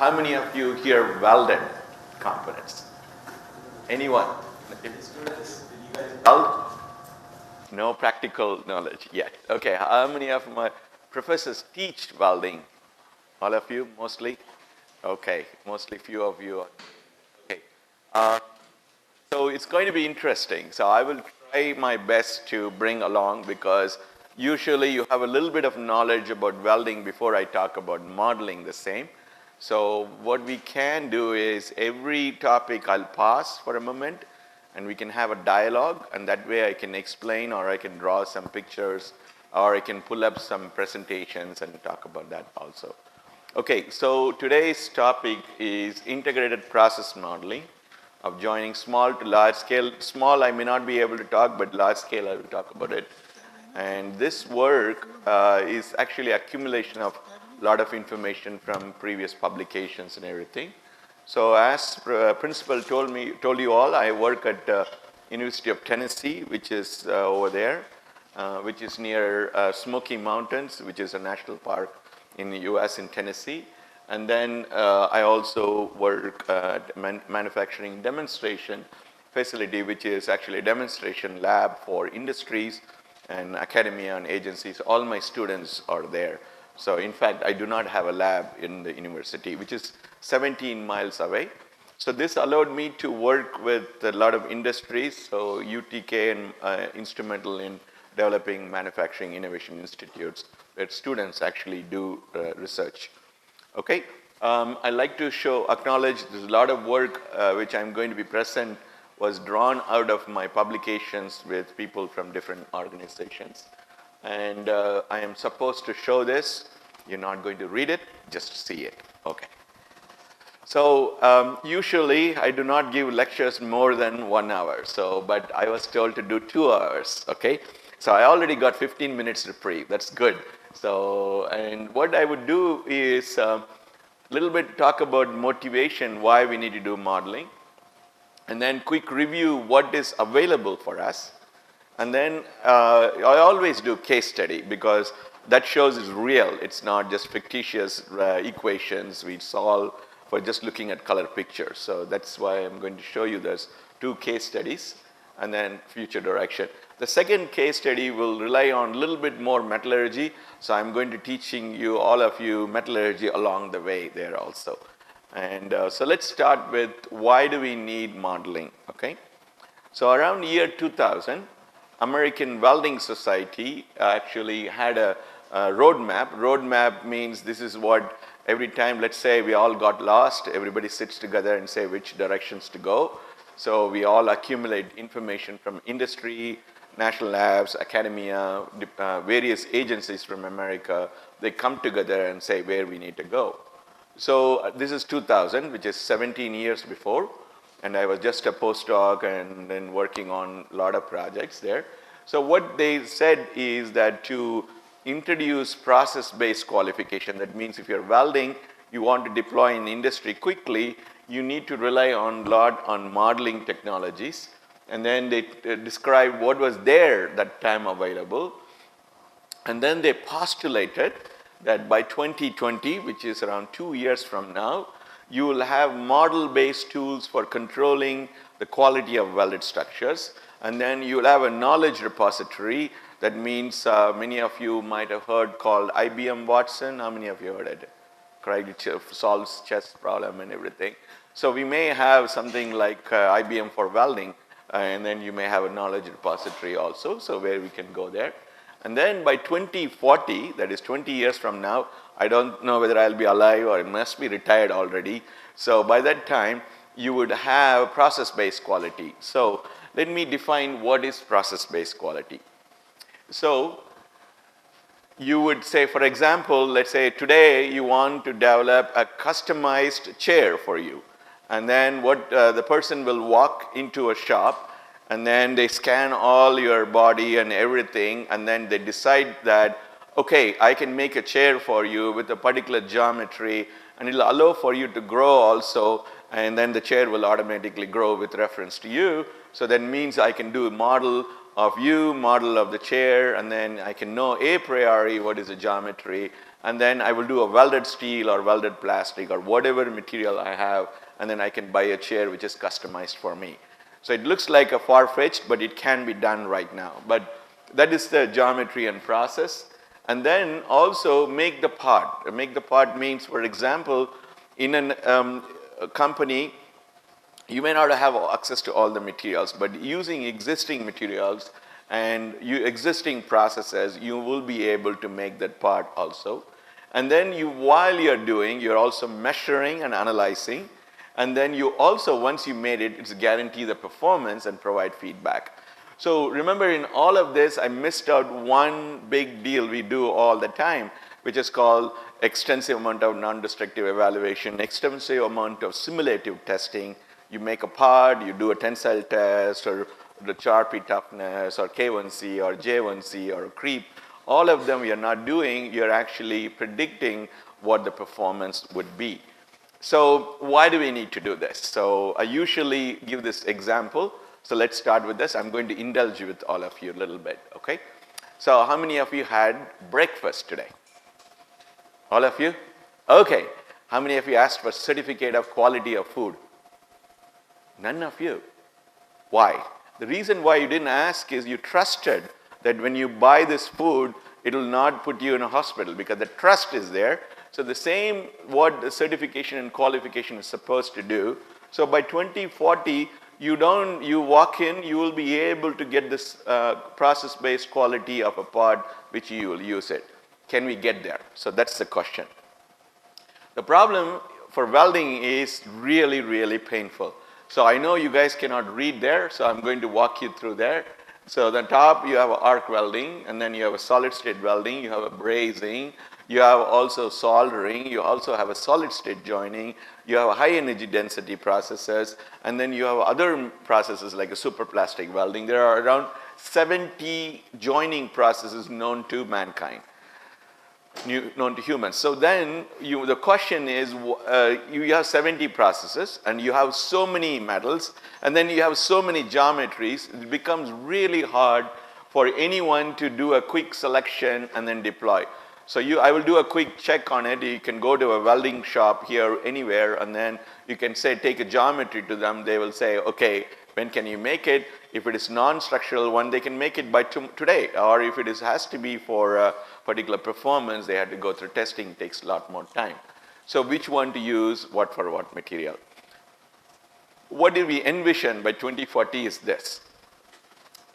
how many of you here welded components? Anyone? Weld? No practical knowledge yet. Okay, how many of my professors teach welding? All of you, mostly? Okay, mostly few of you. Okay. So it's going to be interesting. So I will try my best to bring along, because usually you have a little bit of knowledge about welding before I talk about modeling the same. So what we can do is every topic I'll pause for a moment and we can have a dialogue, and that way I can explain, or I can draw some pictures, or I can pull up some presentations and talk about that also. Okay, so today's topic is integrated process modeling of joining small to large scale. Small I may not be able to talk, but large scale I will talk about it. And this work is actually accumulation of a lot of information from previous publications and everything. So as principal told you all, I work at University of Tennessee, which is over there, which is near Smoky Mountains, which is a national park in the US in Tennessee. And then I also work at manufacturing demonstration facility, which is actually a demonstration lab for industries and academia and agencies. All my students are there. So in fact, I do not have a lab in the university, which is 17 miles away. So this allowed me to work with a lot of industries. So UTK and instrumental in developing manufacturing innovation institutes where students actually do research. Okay, I'd like to acknowledge there's a lot of work which I'm going to be present was drawn out of my publications with people from different organizations. And I am supposed to show this. You're not going to read it, just see it. Okay. So usually I do not give lectures more than 1 hour. So, but I was told to do 2 hours. Okay. So I already got 15 minutes reprieve. That's good. So, and what I would do is a little bit talk about motivation, why we need to do modeling, and then quick review what is available for us. And then I always do case study, because that shows it's real. It's not just fictitious equations we solve for just looking at color pictures. So that's why I'm going to show you those 2 case studies and then future direction. The second case study will rely on a little bit more metallurgy. So I'm going to teaching you, all of you, metallurgy along the way there also. And so let's start with why do we need modeling, okay? So around year 2000, American Welding Society actually had a roadmap. Roadmap means this is what every time, let's say we all got lost, everybody sits together and say which directions to go. So we all accumulate information from industry, national labs, academia, various agencies from America. They come together and say where we need to go. So this is 2000, which is 17 years before. And I was just a postdoc and then working on a lot of projects there. So what they said is that to introduce process-based qualification, that means if you're welding, you want to deploy in industry quickly, you need to rely a lot on modeling technologies. And then they described what was there that time available. And then they postulated that by 2020, which is around 2 years from now, you will have model-based tools for controlling the quality of welded structures. And then you will have a knowledge repository. That means many of you might have heard called IBM Watson. How many of you heard it? Craig solves chess problem and everything. So we may have something like IBM for welding, and then you may have a knowledge repository also, so where we can go there. And then by 2040, that is 20 years from now, I don't know whether I'll be alive or I must be retired already. So by that time, you would have process-based quality. So let me define what is process-based quality. So you would say, for example, let's say today you want to develop a customized chair for you. And then what the person will walk into a shop and then they scan all your body and everything, and then they decide that, okay, I can make a chair for you with a particular geometry, and it'll allow for you to grow also, and then the chair will automatically grow with reference to you. So that means I can do a model of you, model of the chair, and then I can know a priori what is the geometry, and then I will do a welded steel or welded plastic or whatever material I have, and then I can buy a chair which is customized for me. So it looks like a far-fetched, but it can be done right now. But that is the geometry and process. And then also make the part. Make the part means, for example, in a company, you may not have access to all the materials, but using existing materials and existing processes, you will be able to make that part also. And then while you're doing, you're also measuring and analyzing. And then you also, once you made it, it's guarantee the performance and provide feedback. So remember, in all of this, I missed out one big deal we do all the time, which is called extensive amount of non-destructive evaluation, extensive amount of simulative testing. You make a part, you do a tensile test, or the Charpy toughness, or K1C, or J1C, or creep. All of them you're not doing, you're actually predicting what the performance would be. So why do we need to do this? So I usually give this example. So let's start with this. I'm going to indulge with all of you a little bit, okay? So how many of you had breakfast today? All of you? Okay. How many of you asked for certificate of quality of food? None of you. Why? The reason why you didn't ask is you trusted that when you buy this food, it will not put you in a hospital, because the trust is there. So the same what the certification and qualification is supposed to do. So by 2040, you walk in, you will be able to get this process-based quality of a part which you will use it. Can we get there? So that's the question. The problem for welding is really, really painful. So I know you guys cannot read there, so I'm going to walk you through there. So at the top you have arc welding, and then you have a solid state welding, you have a brazing, you have also soldering, you also have a solid state joining, you have high energy density processes, and then you have other processes like a superplastic welding. There are around 70 joining processes known to mankind, known to humans. So then the question is, you have 70 processes and you have so many metals, and then you have so many geometries, it becomes really hard for anyone to do a quick selection and then deploy. So I will do a quick check on it. You can go to a welding shop here anywhere, and then you can say, take a geometry to them. They will say, okay, when can you make it? If it is non-structural one, they can make it by today. Or if it has to be for a particular performance, they have to go through testing. It takes a lot more time. So which one to use, what for what material? What do we envision by 2040 is this.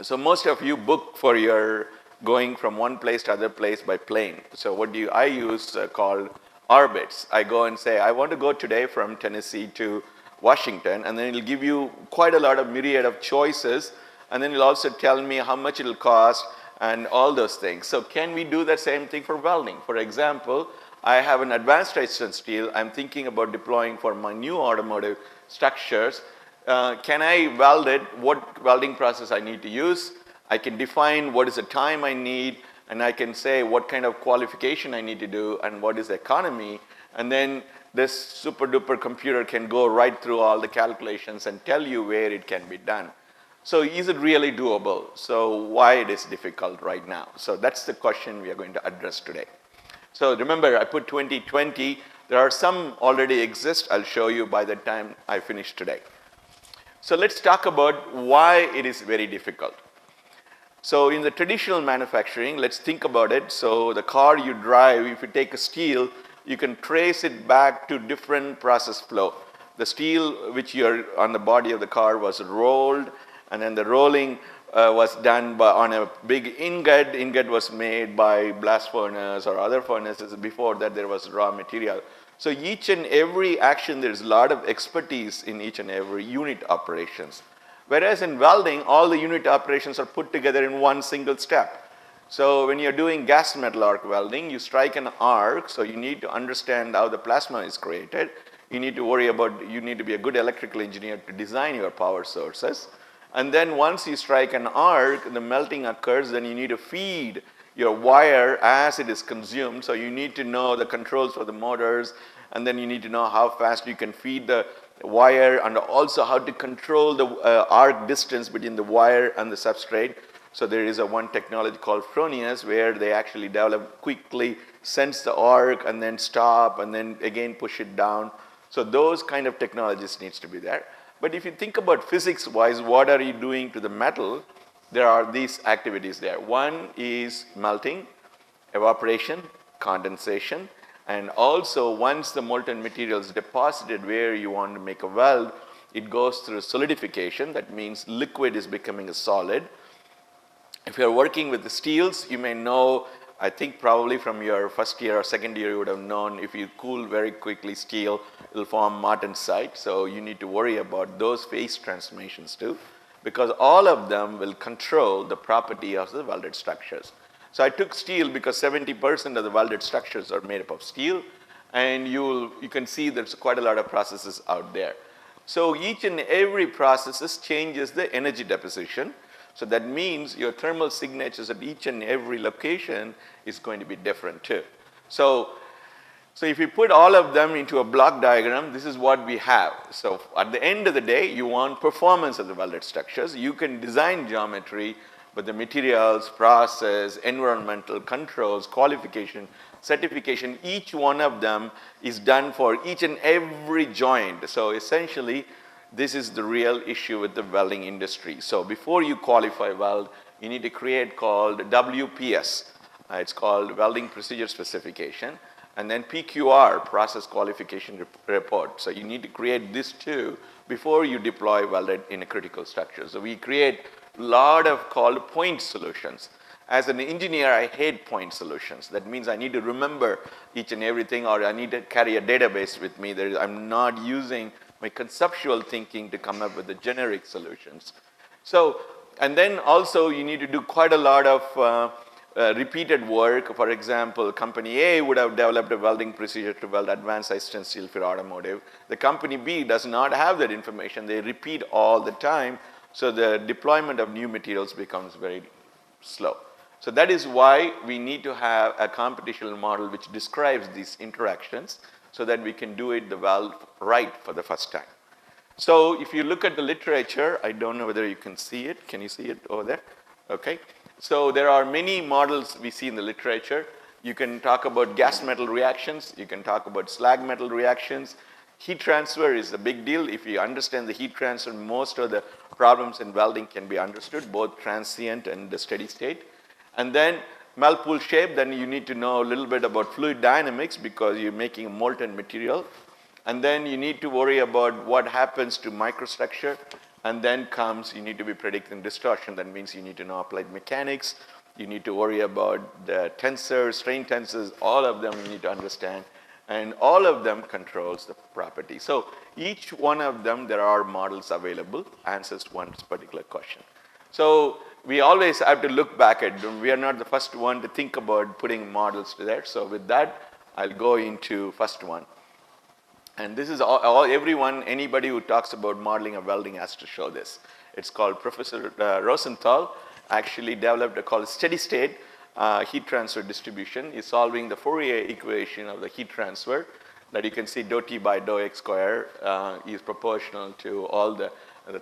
So most of you book for your going from one place to other place by plane. So what I use called orbits. I go and say, I want to go today from Tennessee to Washington, and then it'll give you quite a lot of myriad of choices, and then it'll also tell me how much it'll cost and all those things. So can we do the same thing for welding? For example, I have an advanced resistance steel I'm thinking about deploying for my new automotive structures. Can I weld it? What welding process I need to use? I can define what is the time I need, and I can say what kind of qualification I need to do and what is the economy, and then this super duper computer can go right through all the calculations and tell you where it can be done. So is it really doable? So why it is difficult right now? So that's the question we are going to address today. So remember, I put 2020. There are some already exist. I'll show you by the time I finish today. So let's talk about why it is very difficult. So in the traditional manufacturing, let's think about it. So the car you drive, if you take a steel, you can trace it back to different process flow. The steel which you're on the body of the car was rolled, and then the rolling was done on a big ingot. Ingot was made by blast furnace or other furnaces. Before that, there was raw material. So each and every action, there's a lot of expertise in each and every unit operations. Whereas in welding, all the unit operations are put together in one single step. So when you're doing gas metal arc welding, you strike an arc, so you need to understand how the plasma is created. You need to be a good electrical engineer to design your power sources. And then once you strike an arc, the melting occurs, then you need to feed your wire as it is consumed. So you need to know the controls for the motors, and then you need to know how fast you can feed the wire, and also how to control the arc distance between the wire and the substrate. So there is one technology called Fronius where they actually develop quickly, sense the arc and then stop and then again push it down. So those kind of technologies needs to be there. But if you think about physics wise, what are you doing to the metal? There are these activities there. One is melting, evaporation, condensation, and also once the molten material is deposited where you want to make a weld, it goes through solidification. That means liquid is becoming a solid. If you're working with the steels, you may know, I think probably from your first year or second year you would have known if you cool very quickly steel, it will form martensite. So you need to worry about those phase transformations too, because all of them will control the property of the welded structures. So I took steel because 70% of the welded structures are made up of steel, and you can see there's quite a lot of processes out there. So each and every process changes the energy deposition. So that means your thermal signatures at each and every location is going to be different too. So if you put all of them into a block diagram, this is what we have. So at the end of the day, you want performance of the welded structures. You can design geometry, but the materials, process, environmental controls, qualification, certification, each one of them is done for each and every joint. So essentially, this is the real issue with the welding industry. So before you qualify weld, you need to create called WPS. It's called Welding Procedure Specification. And then PQR, Process Qualification Report. So you need to create this too before you deploy welded in a critical structure. So we create a lot of called point solutions. As an engineer, I hate point solutions. That means I need to remember each and everything, or I need to carry a database with me. I'm not using my conceptual thinking to come up with the generic solutions. So, and then also you need to do quite a lot of repeated work. For example, company A would have developed a welding procedure to weld advanced high-strength steel for automotive. The company B does not have that information. They repeat all the time. So the deployment of new materials becomes very slow. So that is why we need to have a computational model which describes these interactions so that we can do it the weld right for the first time. So if you look at the literature, I don't know whether you can see it. Can you see it over there? Okay. So there are many models we see in the literature. You can talk about gas metal reactions. You can talk about slag metal reactions. Heat transfer is a big deal. If you understand the heat transfer, most of the problems in welding can be understood, both transient and the steady state. And then melt pool shape, then you need to know a little bit about fluid dynamics because you're making a molten material. And then you need to worry about what happens to microstructure. And then you need to be predicting distortion. That means you need to know applied mechanics. You need to worry about the tensors, strain tensors, all of them you need to understand. And all of them controls the property. So each one of them, there are models available, answers one particular question. So we always have to look back at them. We are not the first one to think about putting models to there. So with that, I'll go into first one. And this is everyone, anybody who talks about modeling of welding has to show this. It's called Professor Rosenthal actually developed a called steady state heat transfer distribution. He's solving the Fourier equation of the heat transfer that you can see dou T by dou X square is proportional to all the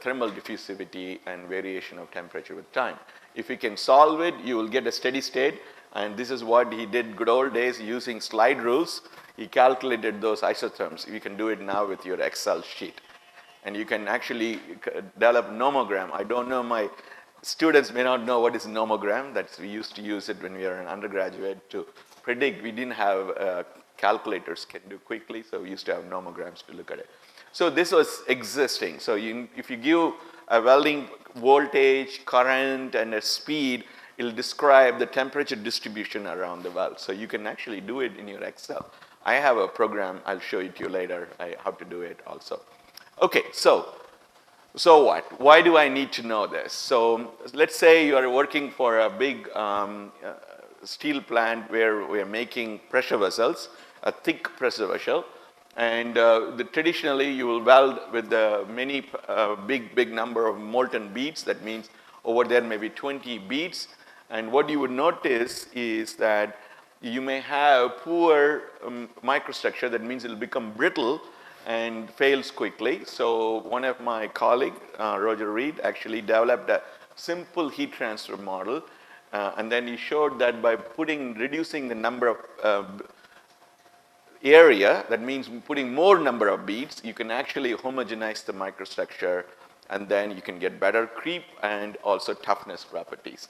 thermal diffusivity and variation of temperature with time. If you can solve it, you will get a steady state, and this is what he did good old days using slide rules. He calculated those isotherms. You can do it now with your Excel sheet. And you can actually develop nomogram. I don't know, my students may not know what is nomogram. We used to use it when we were an undergraduate to predict. We didn't have calculators can do quickly, so we used to have nomograms to look at it. So this was existing. So if you give a welding voltage, current, and a speed, it'll describe the temperature distribution around the weld. So you can actually do it in your Excel. I have a program, I'll show it to you later, how to do it also. Okay, so what? Why do I need to know this? So let's say you are working for a big steel plant where we are making pressure vessels, a thick pressure vessel. And traditionally, you will weld with the many big number of molten beads. That means over there maybe 20 beads. And what you would notice is that you may have poor microstructure. That means it will become brittle and fails quickly. So one of my colleagues, Roger Reed, actually developed a simple heat transfer model. And then he showed that by reducing the number of area, that means putting more number of beads, you can actually homogenize the microstructure, and then you can get better creep and also toughness properties.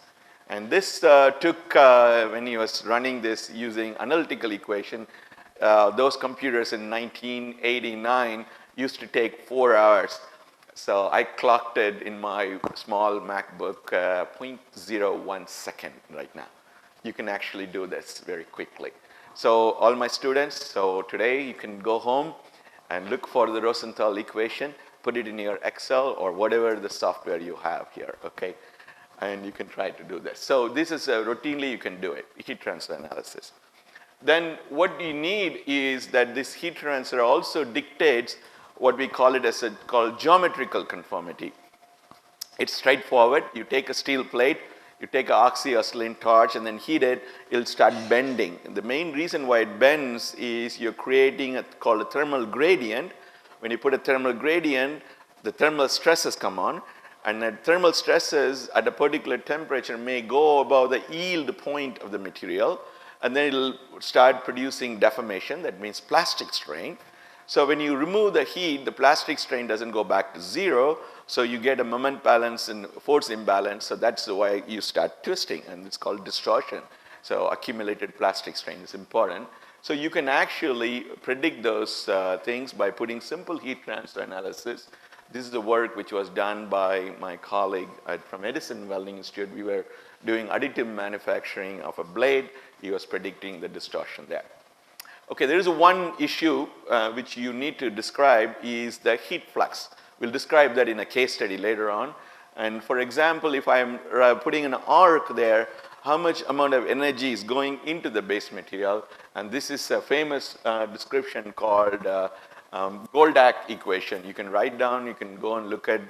And this took, when he was running this using analytical equation, those computers in 1989 used to take 4 hours. So I clocked it in my small MacBook 0.01 second right now. You can actually do this very quickly. So all my students, so today you can go home and look for the Rosenthal equation, put it in your Excel or whatever the software you have here, okay? And you can try to do this. So this is routinely you can do it, heat transfer analysis. Then what you need is that this heat transfer also dictates what we call it as called geometrical conformity. It's straightforward. You take a steel plate, you take an oxy-acetylene torch and then heat it, it'll start bending. And the main reason why it bends is you're creating called a thermal gradient. When you put a thermal gradient, the thermal stresses come on, and the thermal stresses at a particular temperature may go above the yield point of the material, and then it'll start producing deformation, that means plastic strain. So when you remove the heat, the plastic strain doesn't go back to zero, so you get a moment balance and force imbalance, so that's why you start twisting, and it's called distortion. So accumulated plastic strain is important. So you can actually predict those things by putting simple heat transfer analysis. This is the work which was done by my colleague from Edison Welding Institute. We were doing additive manufacturing of a blade. He was predicting the distortion there. Okay, there is one issue which you need to describe is the heat flux. We'll describe that in a case study later on. And for example, if I'm putting an arc there, how much amount of energy is going into the base material? And this is a famous description called Goldak equation. You can write down, you can go and look at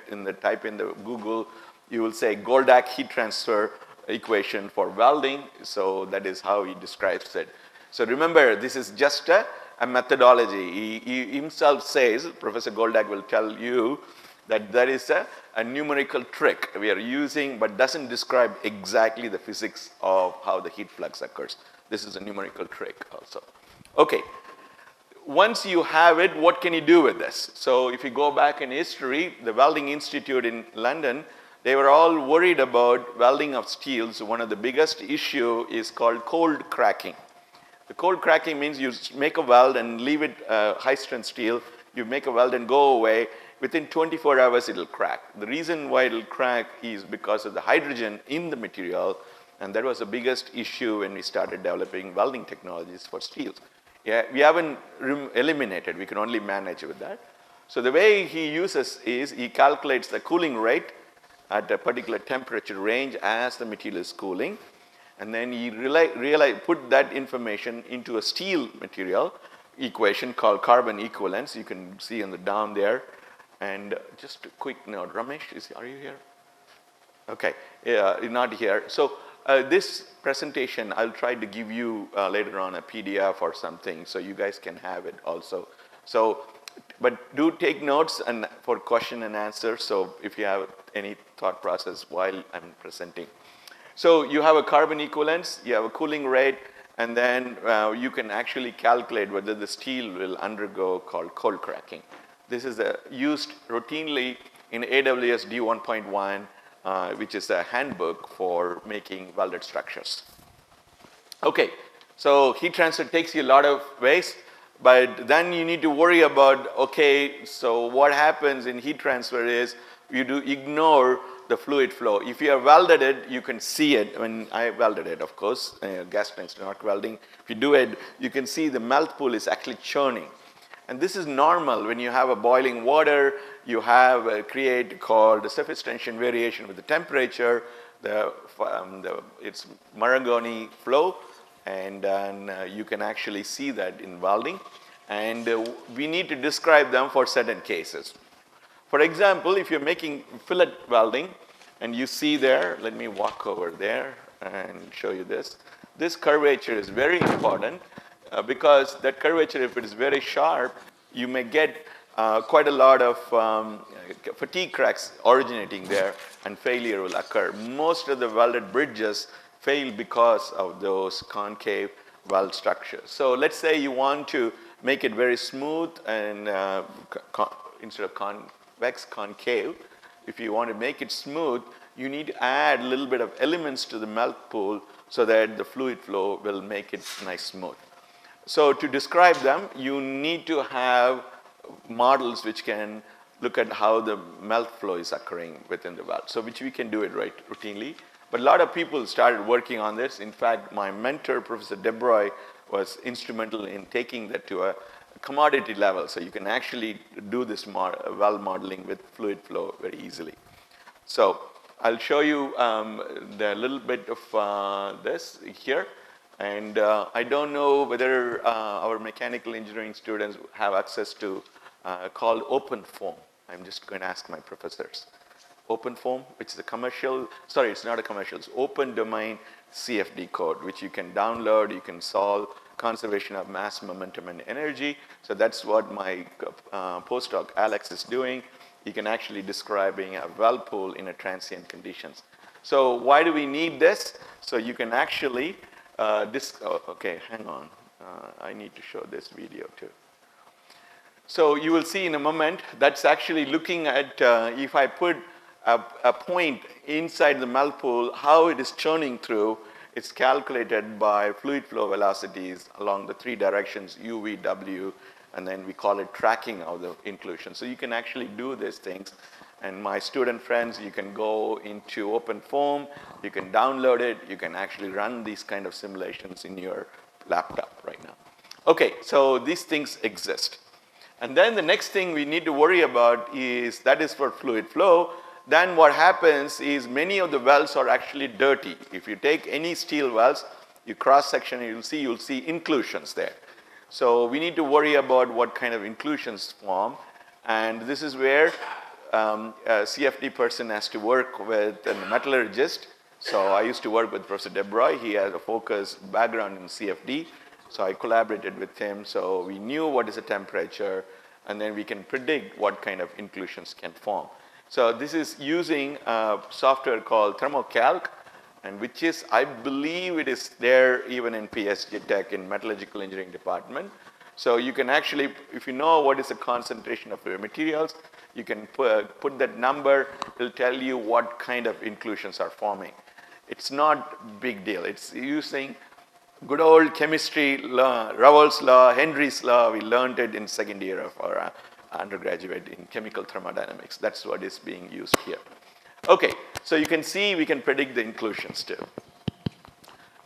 type in the Google, you will say Goldak heat transfer equation for welding. So that is how he describes it. So remember, this is just a methodology. He himself says, Professor Goldak will tell you that there is a numerical trick we are using, but doesn't describe exactly the physics of how the heat flux occurs. This is a numerical trick also. Okay, once you have it, what can you do with this? So if you go back in history, the Welding Institute in London, they were all worried about welding of steels. One of the biggest issue is called cold cracking. The cold cracking means you make a weld and leave it high strength steel. You make a weld and go away. Within 24 hours, it'll crack. The reason why it'll crack is because of the hydrogen in the material, and that was the biggest issue when we started developing welding technologies for steels. Yeah, we haven't eliminated, we can only manage with that. So the way he uses is he calculates the cooling rate at a particular temperature range as the material is cooling, and then he put that information into a steel material equation called carbon equivalence. You can see on the down there. And just a quick note, Ramesh, are you here? Okay, yeah, you're not here. So this presentation, I'll try to give you later on a PDF or something, so you guys can have it also. So, but do take notes and for question and answer. So if you have any thought process while I'm presenting. So you have a carbon equivalence, you have a cooling rate, and then you can actually calculate whether the steel will undergo called cold cracking. This is used routinely in AWS D1.1, which is a handbook for making welded structures. Okay, so heat transfer takes you a lot of ways, but then you need to worry about, okay, so what happens in heat transfer is you do ignore the fluid flow. If you have welded it, you can see it. When I welded it, of course, gas tanks not welding. If you do it, you can see the melt pool is actually churning. And this is normal. When you have a boiling water, you have a create called surface tension variation with the temperature. It's Marangoni flow, and then you can actually see that in welding. And we need to describe them for certain cases. For example, if you're making fillet welding, and you see there, let me walk over there and show you this. This curvature is very important. Because that curvature, if it is very sharp, you may get quite a lot of fatigue cracks originating there, and failure will occur. Most of the welded bridges fail because of those concave weld structures. So let's say you want to make it very smooth and instead of convex, concave. If you want to make it smooth, you need to add a little bit of elements to the melt pool so that the fluid flow will make it nice smooth. So to describe them, you need to have models which can look at how the melt flow is occurring within the weld. So which we can do it right routinely. But a lot of people started working on this. In fact, my mentor, Professor Debroy, was instrumental in taking that to a commodity level. So you can actually do this weld modeling with fluid flow very easily. So I'll show you the little bit of this here. And I don't know whether our mechanical engineering students have access to called open foam. I'm just going to ask my professors. Open foam, which is a commercial, sorry, it's not a commercial, it's open domain CFD code, which you can download, you can solve conservation of mass, momentum, and energy. So that's what my postdoc Alex is doing. You can actually describing a weld pool in a transient conditions. So why do we need this? So you can actually, okay, hang on. I need to show this video too. So you will see in a moment, that's actually looking at if I put a point inside the melt pool, how it is churning through. It's calculated by fluid flow velocities along the three directions, U, V, W, and then we call it tracking of the inclusion. So you can actually do these things. And my student friends, you can go into open foam, you can download it, you can actually run these kind of simulations in your laptop right now. Okay, so these things exist. And then the next thing we need to worry about is, that is for fluid flow. Then what happens is many of the welds are actually dirty. If you take any steel welds, you cross section, you'll see inclusions there. So we need to worry about what kind of inclusions form. And this is where a CFD person has to work with a metallurgist. So I used to work with Professor Debroy. He has a focused background in CFD. So I collaborated with him. So we knew what is the temperature, and then we can predict what kind of inclusions can form. So this is using a software called ThermoCalc, and which is, I believe it is there even in PSG Tech in metallurgical engineering department. So you can actually, if you know what is the concentration of your materials, you can put that number, it will tell you what kind of inclusions are forming. It's not big deal. It's using good old chemistry law, Raoult's law, Henry's law. We learned it in second year of our undergraduate in chemical thermodynamics. That's what is being used here. Okay, so you can see we can predict the inclusions too.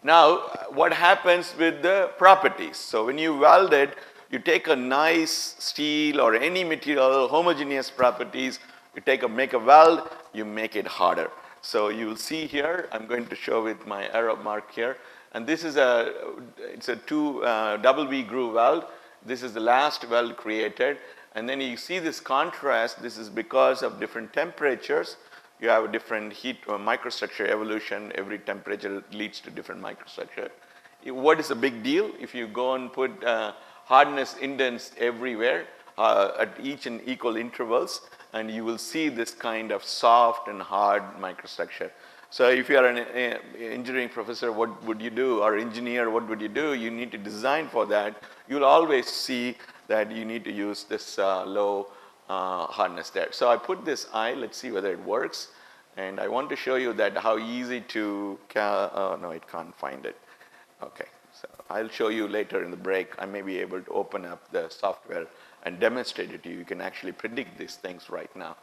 Now, what happens with the properties? So when you weld it, you take a nice steel or any material, homogeneous properties, you make a weld, you make it harder. So you will see here, I'm going to show with my arrow mark here, and this is it's a double V groove weld. This is the last weld created. And then you see this contrast. This is because of different temperatures. You have a different heat or microstructure evolution. Every temperature leads to different microstructure. What is the big deal? If you go and put hardness indents everywhere at each and equal intervals, and you will see this kind of soft and hard microstructure. So if you are an engineering professor, what would you do? Or engineer, what would you do? You need to design for that. You'll always see that you need to use this low hardness there. So I put this eye, let's see whether it works. And I want to show you that how easy to, oh no, it can't find it. Okay, so I'll show you later in the break. I may be able to open up the software and demonstrate it to you. You can actually predict these things right now.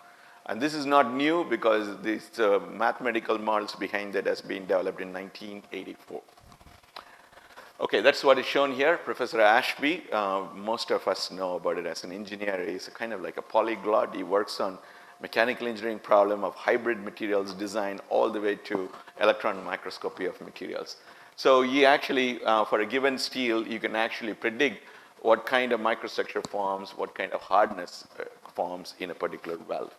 And this is not new because these mathematical models behind that has been developed in 1984. Okay, that's what is shown here. Professor Ashby, most of us know about it as an engineer. He's kind of like a polyglot. He works on mechanical engineering problem of hybrid materials design all the way to electron microscopy of materials. So he actually, for a given steel, you can actually predict what kind of microstructure forms, what kind of hardness forms in a particular weld.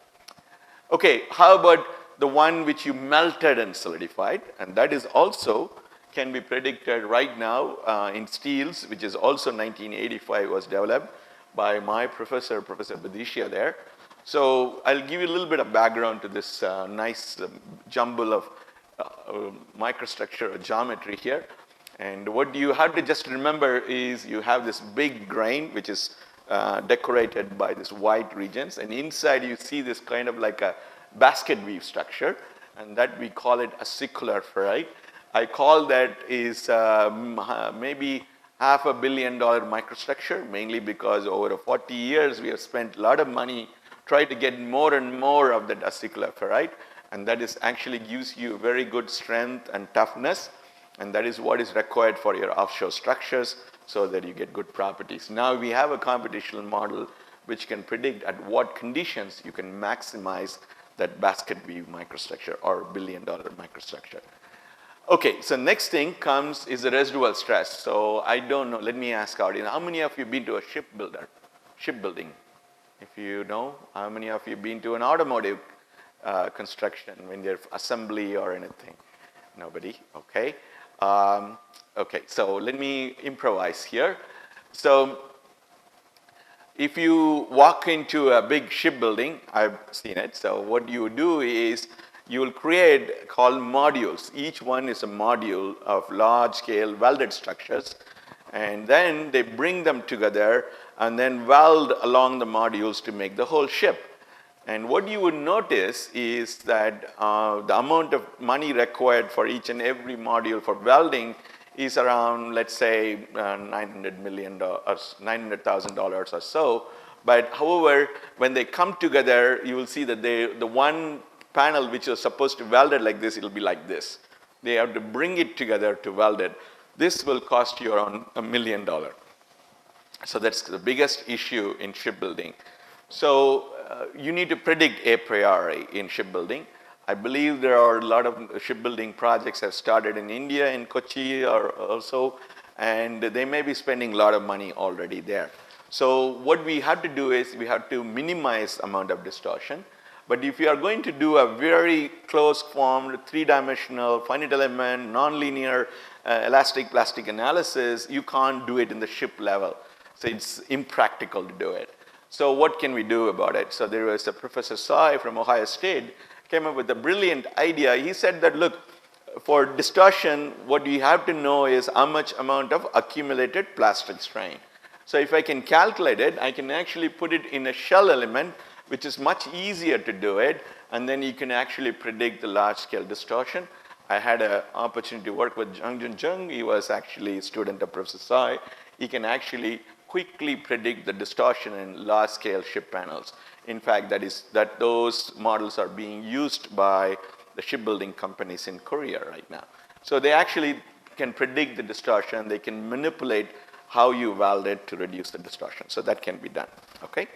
Okay, how about the one which you melted and solidified? And that is also can be predicted right now in steels, which is also 1985 was developed. by my professor, Professor Badishia there. So I'll give you a little bit of background to this nice jumble of microstructure or geometry here. And what you have to just remember is you have this big grain which is decorated by these white regions, and inside you see this kind of like a basket weave structure, and that we call it a acicular ferrite. I call that is maybe $500 million microstructure, mainly because over 40 years we have spent a lot of money trying to get more and more of that acicular ferrite, and that is actually gives you very good strength and toughness, and that is what is required for your offshore structures so that you get good properties. Now we have a computational model which can predict at what conditions you can maximize that basket weave microstructure or billion-dollar microstructure. Okay, so next thing comes is the residual stress. So I don't know, let me ask audience, how many of you been to a shipbuilding? If you know, how many of you been to an automotive construction when they're assembly or anything? Nobody, okay. Okay, so let me improvise here. So if you walk into a big shipbuilding, I've seen it, so what you do is you will create called modules. Each one is a module of large scale welded structures, and then they bring them together and then weld along the modules to make the whole ship. And what you would notice is that the amount of money required for each and every module for welding is around, let's say, $900 million or $900,000 or so. But however, when they come together, you will see that the one panel which is supposed to weld it like this, it'll be like this. They have to bring it together to weld it. This will cost you around $1 million. So that's the biggest issue in shipbuilding. So you need to predict a priori in shipbuilding. I believe there are a lot of shipbuilding projects have started in India, in Kochi or also, and they may be spending a lot of money already there. So what we have to do is we have to minimize amount of distortion. But if you are going to do a very close formed, three-dimensional, finite element, nonlinear, elastic plastic analysis, you can't do it in the ship level. So it's impractical to do it. So what can we do about it? So there was a Professor Sai from Ohio State came up with a brilliant idea. He said that, look, for distortion, what you have to know is how much amount of accumulated plastic strain. So if I can calculate it, I can actually put it in a shell element, which is much easier to do it, and then you can actually predict the large-scale distortion. I had an opportunity to work with Jung Jung. He was actually a student of Professor Sai. He can actually quickly predict the distortion in large-scale ship panels. In fact, those models are being used by the shipbuilding companies in Korea right now. So they actually can predict the distortion. They can manipulate how you weld it to reduce the distortion. So that can be done, okay?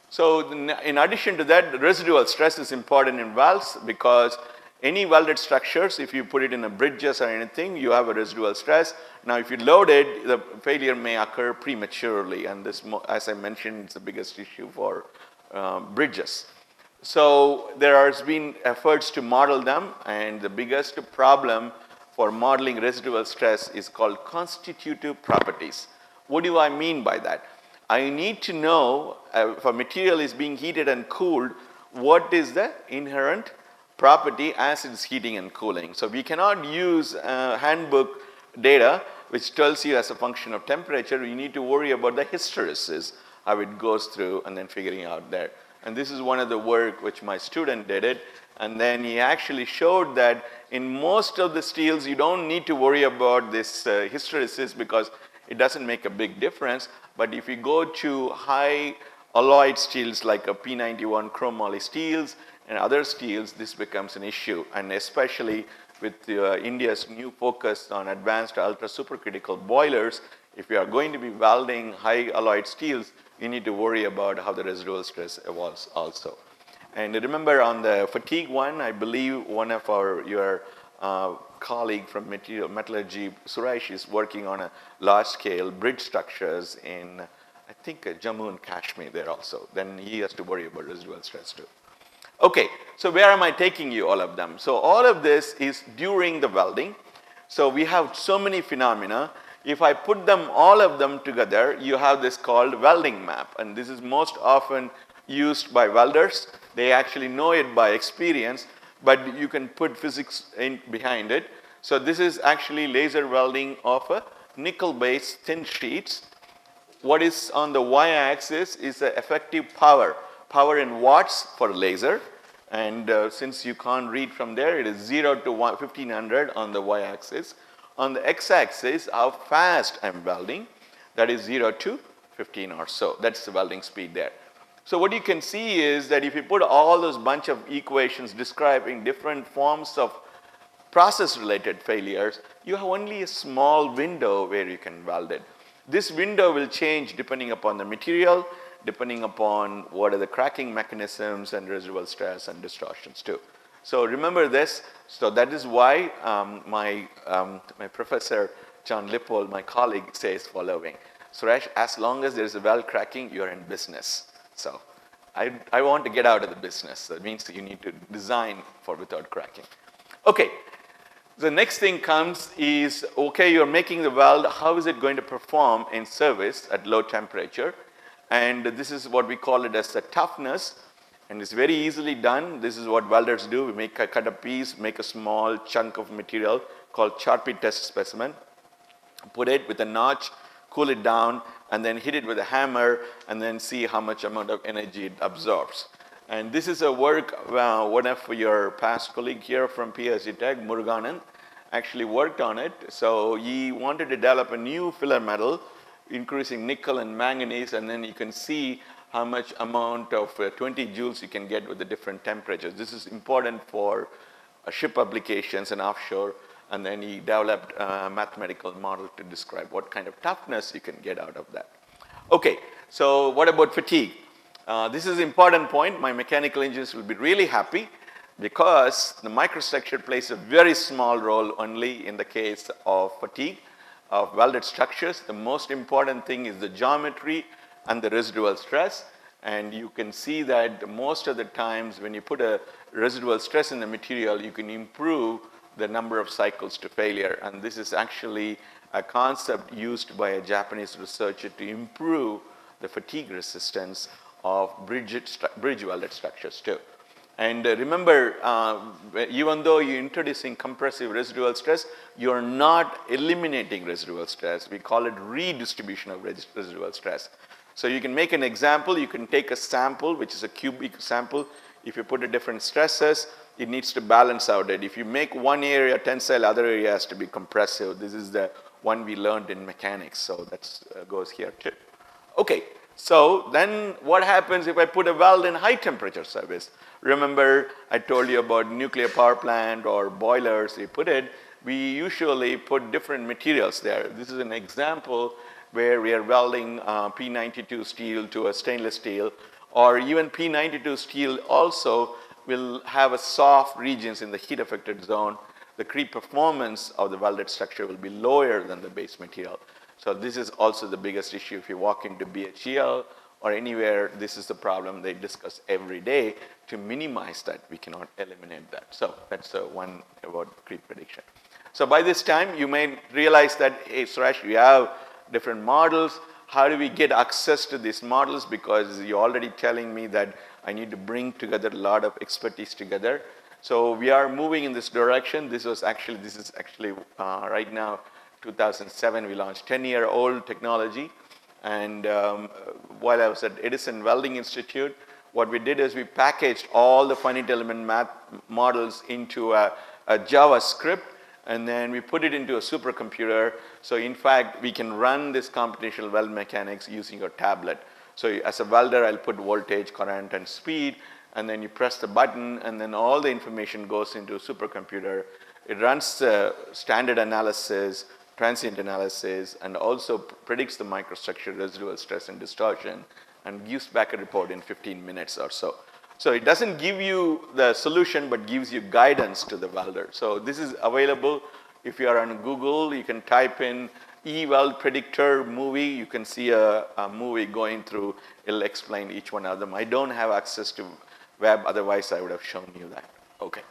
So in addition to that, the residual stress is important in welds because any welded structures, if you put it in a bridges or anything, you have a residual stress. Now, if you load it, the failure may occur prematurely, and this, as I mentioned, is the biggest issue for bridges. So there has been efforts to model them, and the biggest problem for modeling residual stress is called constitutive properties. What do I mean by that? I need to know if a material is being heated and cooled, what is the inherent property as it's heating and cooling. So we cannot use handbook data which tells you as a function of temperature. You need to worry about the hysteresis, how it goes through, and then figuring out there. And this is one of the work which my student did it, and then he actually showed that in most of the steels you don't need to worry about this hysteresis because it doesn't make a big difference. But if you go to high alloyed steels like a P91 chrome moly steels and other steels, this becomes an issue, and especially with India's new focus on advanced ultra supercritical boilers, if you are going to be welding high alloyed steels, you need to worry about how the residual stress evolves also. And remember on the fatigue one, I believe one of your colleague from metallurgy, Suresh, is working on a large scale bridge structures in, I think, Jammu and Kashmir there also. Then he has to worry about residual stress too. Okay, so where am I taking you, all of them? So all of this is during the welding. So we have so many phenomena. If I put them, all of them together, you have this called welding map, and this is most often used by welders. They actually know it by experience, but you can put physics in behind it. So this is actually laser welding of a nickel-based thin sheets. What is on the y-axis is the effective power in watts for laser. And since you can't read from there, it is 0 to 1500 on the y-axis. On the x-axis, how fast I'm welding, that is 0 to 15 or so. That's the welding speed there. So what you can see is that if you put all those bunch of equations describing different forms of process-related failures, you have only a small window where you can weld it. This window will change depending upon the material, depending upon what are the cracking mechanisms and residual stress and distortions too. So remember this. So that is why my professor, John Lippold, my colleague, says following. Suresh, as long as there is a weld cracking, you're in business. So I want to get out of the business. That means you need to design for without cracking. Okay. The next thing comes is, okay, you're making the weld, how is it going to perform in service at low temperature? And this is what we call it as the toughness, and it's very easily done. This is what welders do. We cut a piece, make a small chunk of material called Sharpie test specimen, put it with a notch, cool it down, and then hit it with a hammer, and then see how much amount of energy it absorbs. And this is a work, one of your past colleague here from PSG Tech, Muruganan, actually worked on it. So he wanted to develop a new filler metal, increasing nickel and manganese, and then you can see how much amount of 20 joules you can get with the different temperatures. This is important for ship applications and offshore, and then he developed a mathematical model to describe what kind of toughness you can get out of that. Okay, so what about fatigue? This is an important point. My mechanical engineers will be really happy because the microstructure plays a very small role only in the case of fatigue of welded structures. The most important thing is the geometry and the residual stress. And you can see that most of the times when you put a residual stress in the material, you can improve the number of cycles to failure. And this is actually a concept used by a Japanese researcher to improve the fatigue resistance of bridge welded structures too. And remember, even though you're introducing compressive residual stress, you're not eliminating residual stress. We call it redistribution of residual stress. So you can make an example. You can take a sample, which is a cubic sample. If you put a different stresses, it needs to balance out it. If you make one area tensile, other area has to be compressive. This is the one we learned in mechanics. So that goes here too. Okay. So then what happens if I put a weld in high temperature service? Remember I told you about nuclear power plant or boilers, we usually put different materials there. This is an example where we are welding P92 steel to a stainless steel, or even P92 steel also will have a soft regions in the heat affected zone. The creep performance of the welded structure will be lower than the base material. So this is also the biggest issue. If you walk into BHEL or anywhere, this is the problem they discuss every day. To minimize that, we cannot eliminate that. So that's one about creep prediction. So by this time, you may realize that, hey, Suresh, we have different models. How do we get access to these models? Because you're already telling me that I need to bring together a lot of expertise together. So we are moving in this direction. This is actually right now, 2007, we launched 10-year-old technology. And while I was at Edison Welding Institute, what we did is we packaged all the finite element math models into a JavaScript, and then we put it into a supercomputer. So in fact, we can run this computational weld mechanics using a tablet. So as a welder, I'll put voltage, current, and speed, and then you press the button, and then all the information goes into a supercomputer. It runs the standard analysis, transient analysis, and also predicts the microstructure, residual stress, and distortion, and gives back a report in 15 minutes or so. So it doesn't give you the solution, but gives you guidance to the welder. So this is available. If you are on Google, you can type in eWeld predictor movie. You can see a movie going through. It'll explain each one of them. I don't have access to web, otherwise I would have shown you that. Okay.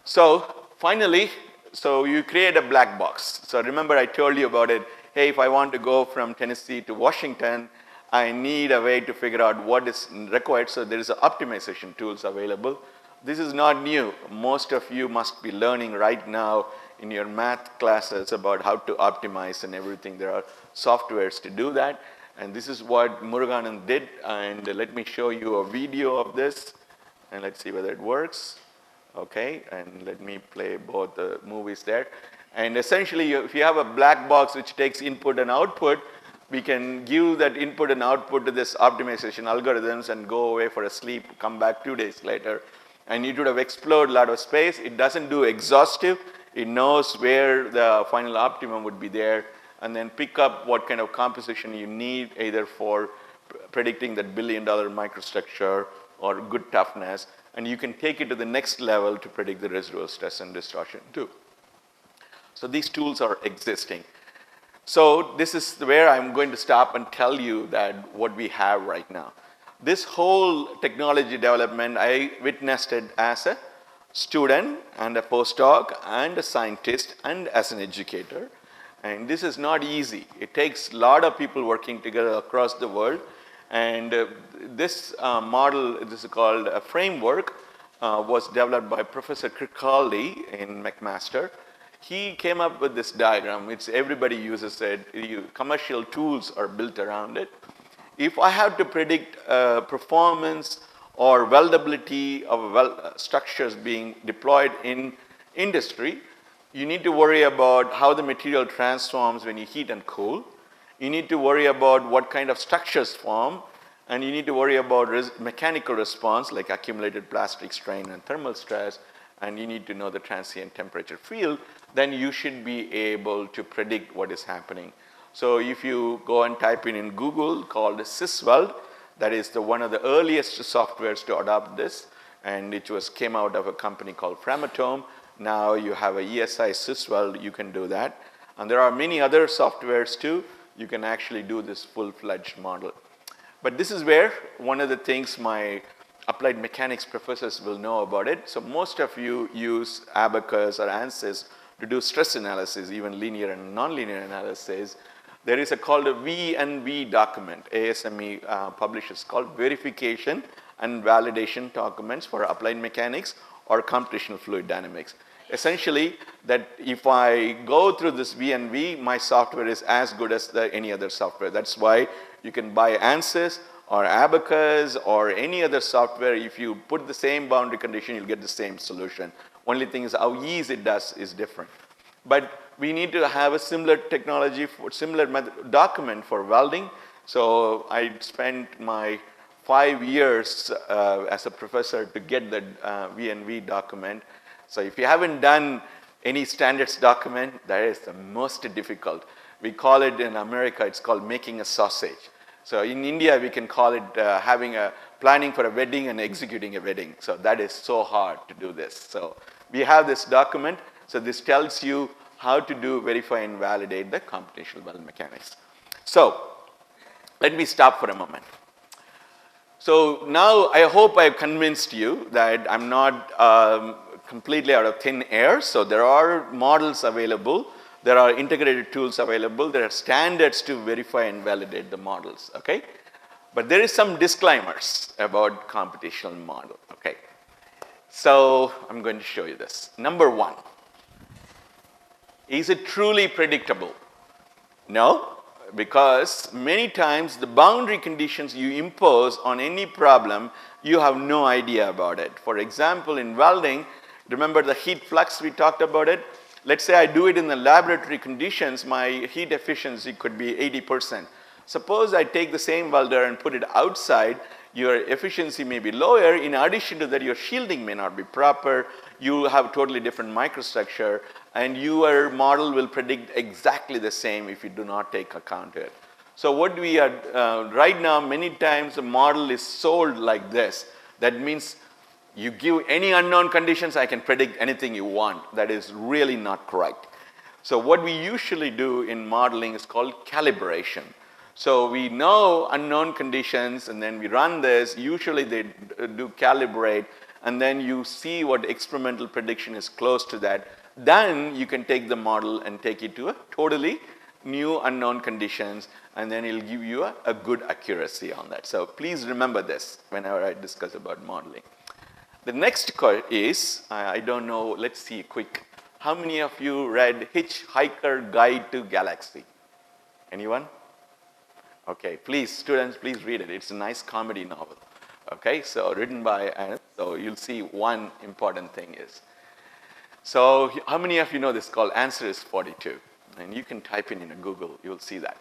So finally, So you create a black box. So remember I told you about it. Hey, if I want to go from Tennessee to Washington, I need a way to figure out what is required. So there is optimization tools available. This is not new. Most of you must be learning right now in your math classes about how to optimize and everything. There are softwares to do that. And this is what Muruganan did. And let me show you a video of this. And let's see whether it works. Okay, and let me play both the movies there. And essentially, if you have a black box which takes input and output, we can give that input and output to this optimization algorithms and go away for a sleep, come back 2 days later. And it would have explored a lot of space. It doesn't do exhaustive. It knows where the final optimum would be there, and then pick up what kind of composition you need, either for predicting that billion-dollar microstructure or good toughness. And you can take it to the next level to predict the residual stress and distortion too. So these tools are existing. So this is where I'm going to stop and tell you that what we have right now. This whole technology development, I witnessed it as a student and a postdoc and a scientist and as an educator. And this is not easy. It takes a lot of people working together across the world. And this model, this is called a framework, was developed by Professor Kirkcaldy in McMaster. He came up with this diagram. Everybody uses it. Commercial tools are built around it. If I have to predict performance or weldability of structures being deployed in industry, you need to worry about how the material transforms when you heat and cool. You need to worry about what kind of structures form, and you need to worry about mechanical response like accumulated plastic strain and thermal stress, and you need to know the transient temperature field. Then you should be able to predict what is happening. So if you go and type in Google called SysWeld, that is one of the earliest softwares to adopt this, and it came out of a company called Framatome. Now you have a ESI SysWeld, you can do that. And there are many other softwares too. You can actually do this full-fledged model. But this is where one of the things my applied mechanics professors will know about it. So most of you use Abacus or ANSYS to do stress analysis, even linear and nonlinear analysis. There is called a V&V document. ASME publishes called Verification and Validation Documents for Applied Mechanics or Computational Fluid Dynamics. Essentially, that if I go through this V&V, my software is as good as any other software. That's why you can buy ANSYS or Abacus or any other software. If you put the same boundary condition, you'll get the same solution. Only thing is how easy it does is different. But we need to have a similar technology, for similar document for welding. So I spent my 5 years as a professor to get the V&V document. So if you haven't done any standards document, that is the most difficult. We call it in America, it's called making a sausage. So in India, we can call it planning for a wedding and executing a wedding. So that is so hard to do this. So we have this document. So this tells you how to verify and validate the computational weld mechanics. So let me stop for a moment. So now I hope I've convinced you that I'm not completely out of thin air. So there are models available. There are integrated tools available. There are standards to verify and validate the models, okay? But there is some disclaimers about computational model, okay? So I'm going to show you this. Number one, is it truly predictable? No, because many times the boundary conditions you impose on any problem, you have no idea about it. For example, in welding, remember the heat flux, we talked about it? Let's say I do it in the laboratory conditions, my heat efficiency could be 80%. Suppose I take the same welder and put it outside, your efficiency may be lower. In addition to that, your shielding may not be proper. You have totally different microstructure, and your model will predict exactly the same if you do not take account of it. So what we are, right now, many times the model is sold like this. That means you give any unknown conditions, I can predict anything you want. That is really not correct. So what we usually do in modeling is called calibration. So we know unknown conditions, and then we run this. Usually they do calibrate, and then you see what experimental prediction is close to that, then you can take the model and take it to a totally new unknown conditions, and then it'll give you a good accuracy on that. So please remember this whenever I discuss about modeling. The next is, I don't know, let's see quick. How many of you read Hitchhiker Guide to Galaxy? Anyone? Okay, please, students, please read it. It's a nice comedy novel. Okay, so written by, so you'll see one important thing is. So how many of you know this called answer is 42? And you can type in Google, you'll see that.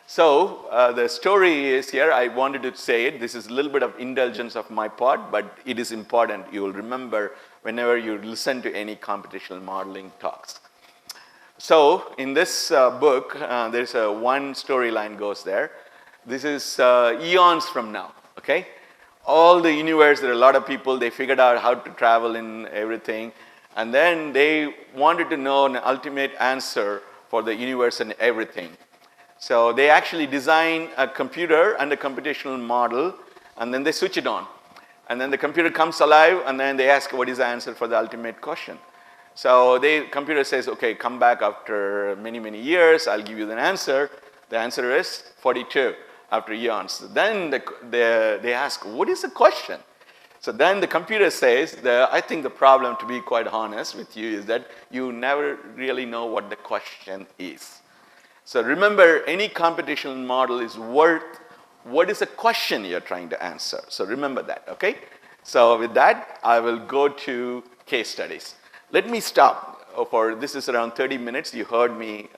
So the story is here, I wanted to say it. This is a little bit of indulgence of my part, but it is important. You will remember whenever you listen to any computational modeling talks. So in this book, there's one storyline goes there. This is eons from now, okay? All the universe, there are a lot of people, they figured out how to travel in everything. And then they wanted to know an ultimate answer for the universe and everything. So they actually design a computer and a computational model, and then they switch it on. And then the computer comes alive, and then they ask, what is the answer for the ultimate question? So the computer says, okay, come back after many, many years, I'll give you the answer. The answer is 42 after eons. Then they ask, what is the question? So then the computer says, I think the problem, to be quite honest with you, is that you never really know what the question is. So remember, any computational model is worth what is the question you're trying to answer. So remember that, okay? So with that, I will go to case studies. Let me stop for, this is around 30 minutes. You heard me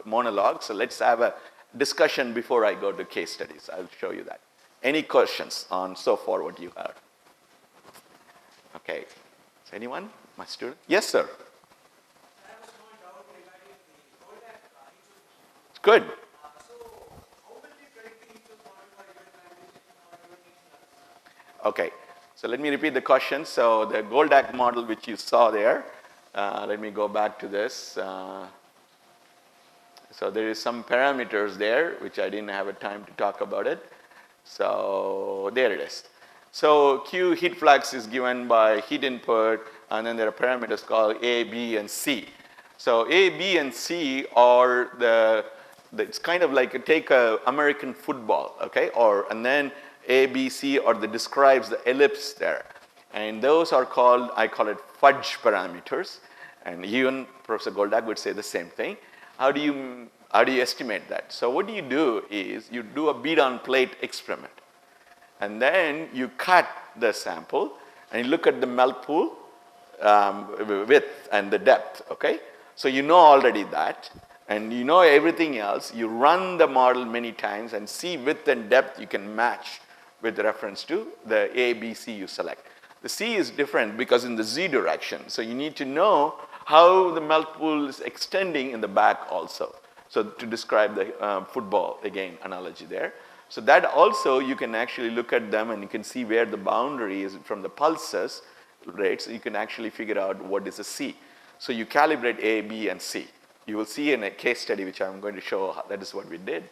monologue, so let's have a discussion before I go to case studies. I'll show you that. Any questions on so far what you heard? Okay. Is anyone? My student? Yes, sir. Good. Okay. So let me repeat the question. So the Goldak model which you saw there, let me go back to this. So there is some parameters there which I didn't have a time to talk about it. So there it is. So Q heat flux is given by heat input, and then there are parameters called A, B, and C. So A, B, and C are it's kind of like take a American football, okay? And then A, B, C describes the ellipse there. And those are called, I call it fudge parameters. And even Professor Goldak would say the same thing. How do you estimate that? So what you do is you do a bead on plate experiment. And then you cut the sample and you look at the melt pool width and the depth, okay? So you know already that, and you know everything else. You run the model many times and see width and depth you can match with reference to the A, B, C you select. The C is different because in the Z direction. So you need to know how the melt pool is extending in the back also. So to describe the football, again, analogy there. So that also you can actually look at them and you can see where the boundary is from the pulses, right? So you can actually figure out what is a C. So you calibrate A, B, and C. You will see in a case study which I'm going to show that is what we did.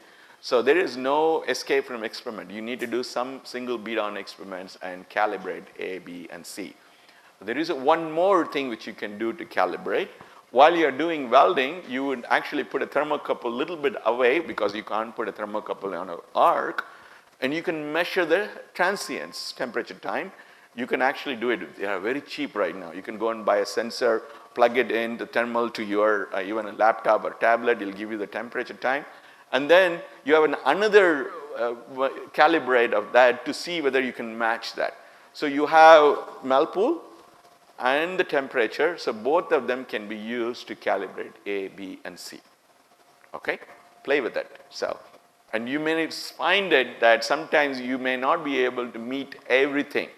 So there is no escape from experiment. You need to do some single bead on experiments and calibrate A, B, and C. There is one more thing which you can do to calibrate. While you're doing welding, you would actually put a thermocouple a little bit away because you can't put a thermocouple on an arc, and you can measure the transients, temperature time. You can actually do it. They are very cheap right now. You can go and buy a sensor, plug it in, the thermal to your even a laptop or tablet. It'll give you the temperature time. And then you have another calibrate of that to see whether you can match that. So you have melt pool and the temperature, so both of them can be used to calibrate A, B, and C. Okay? Play with it. So, and you may find it that sometimes you may not be able to meet everything.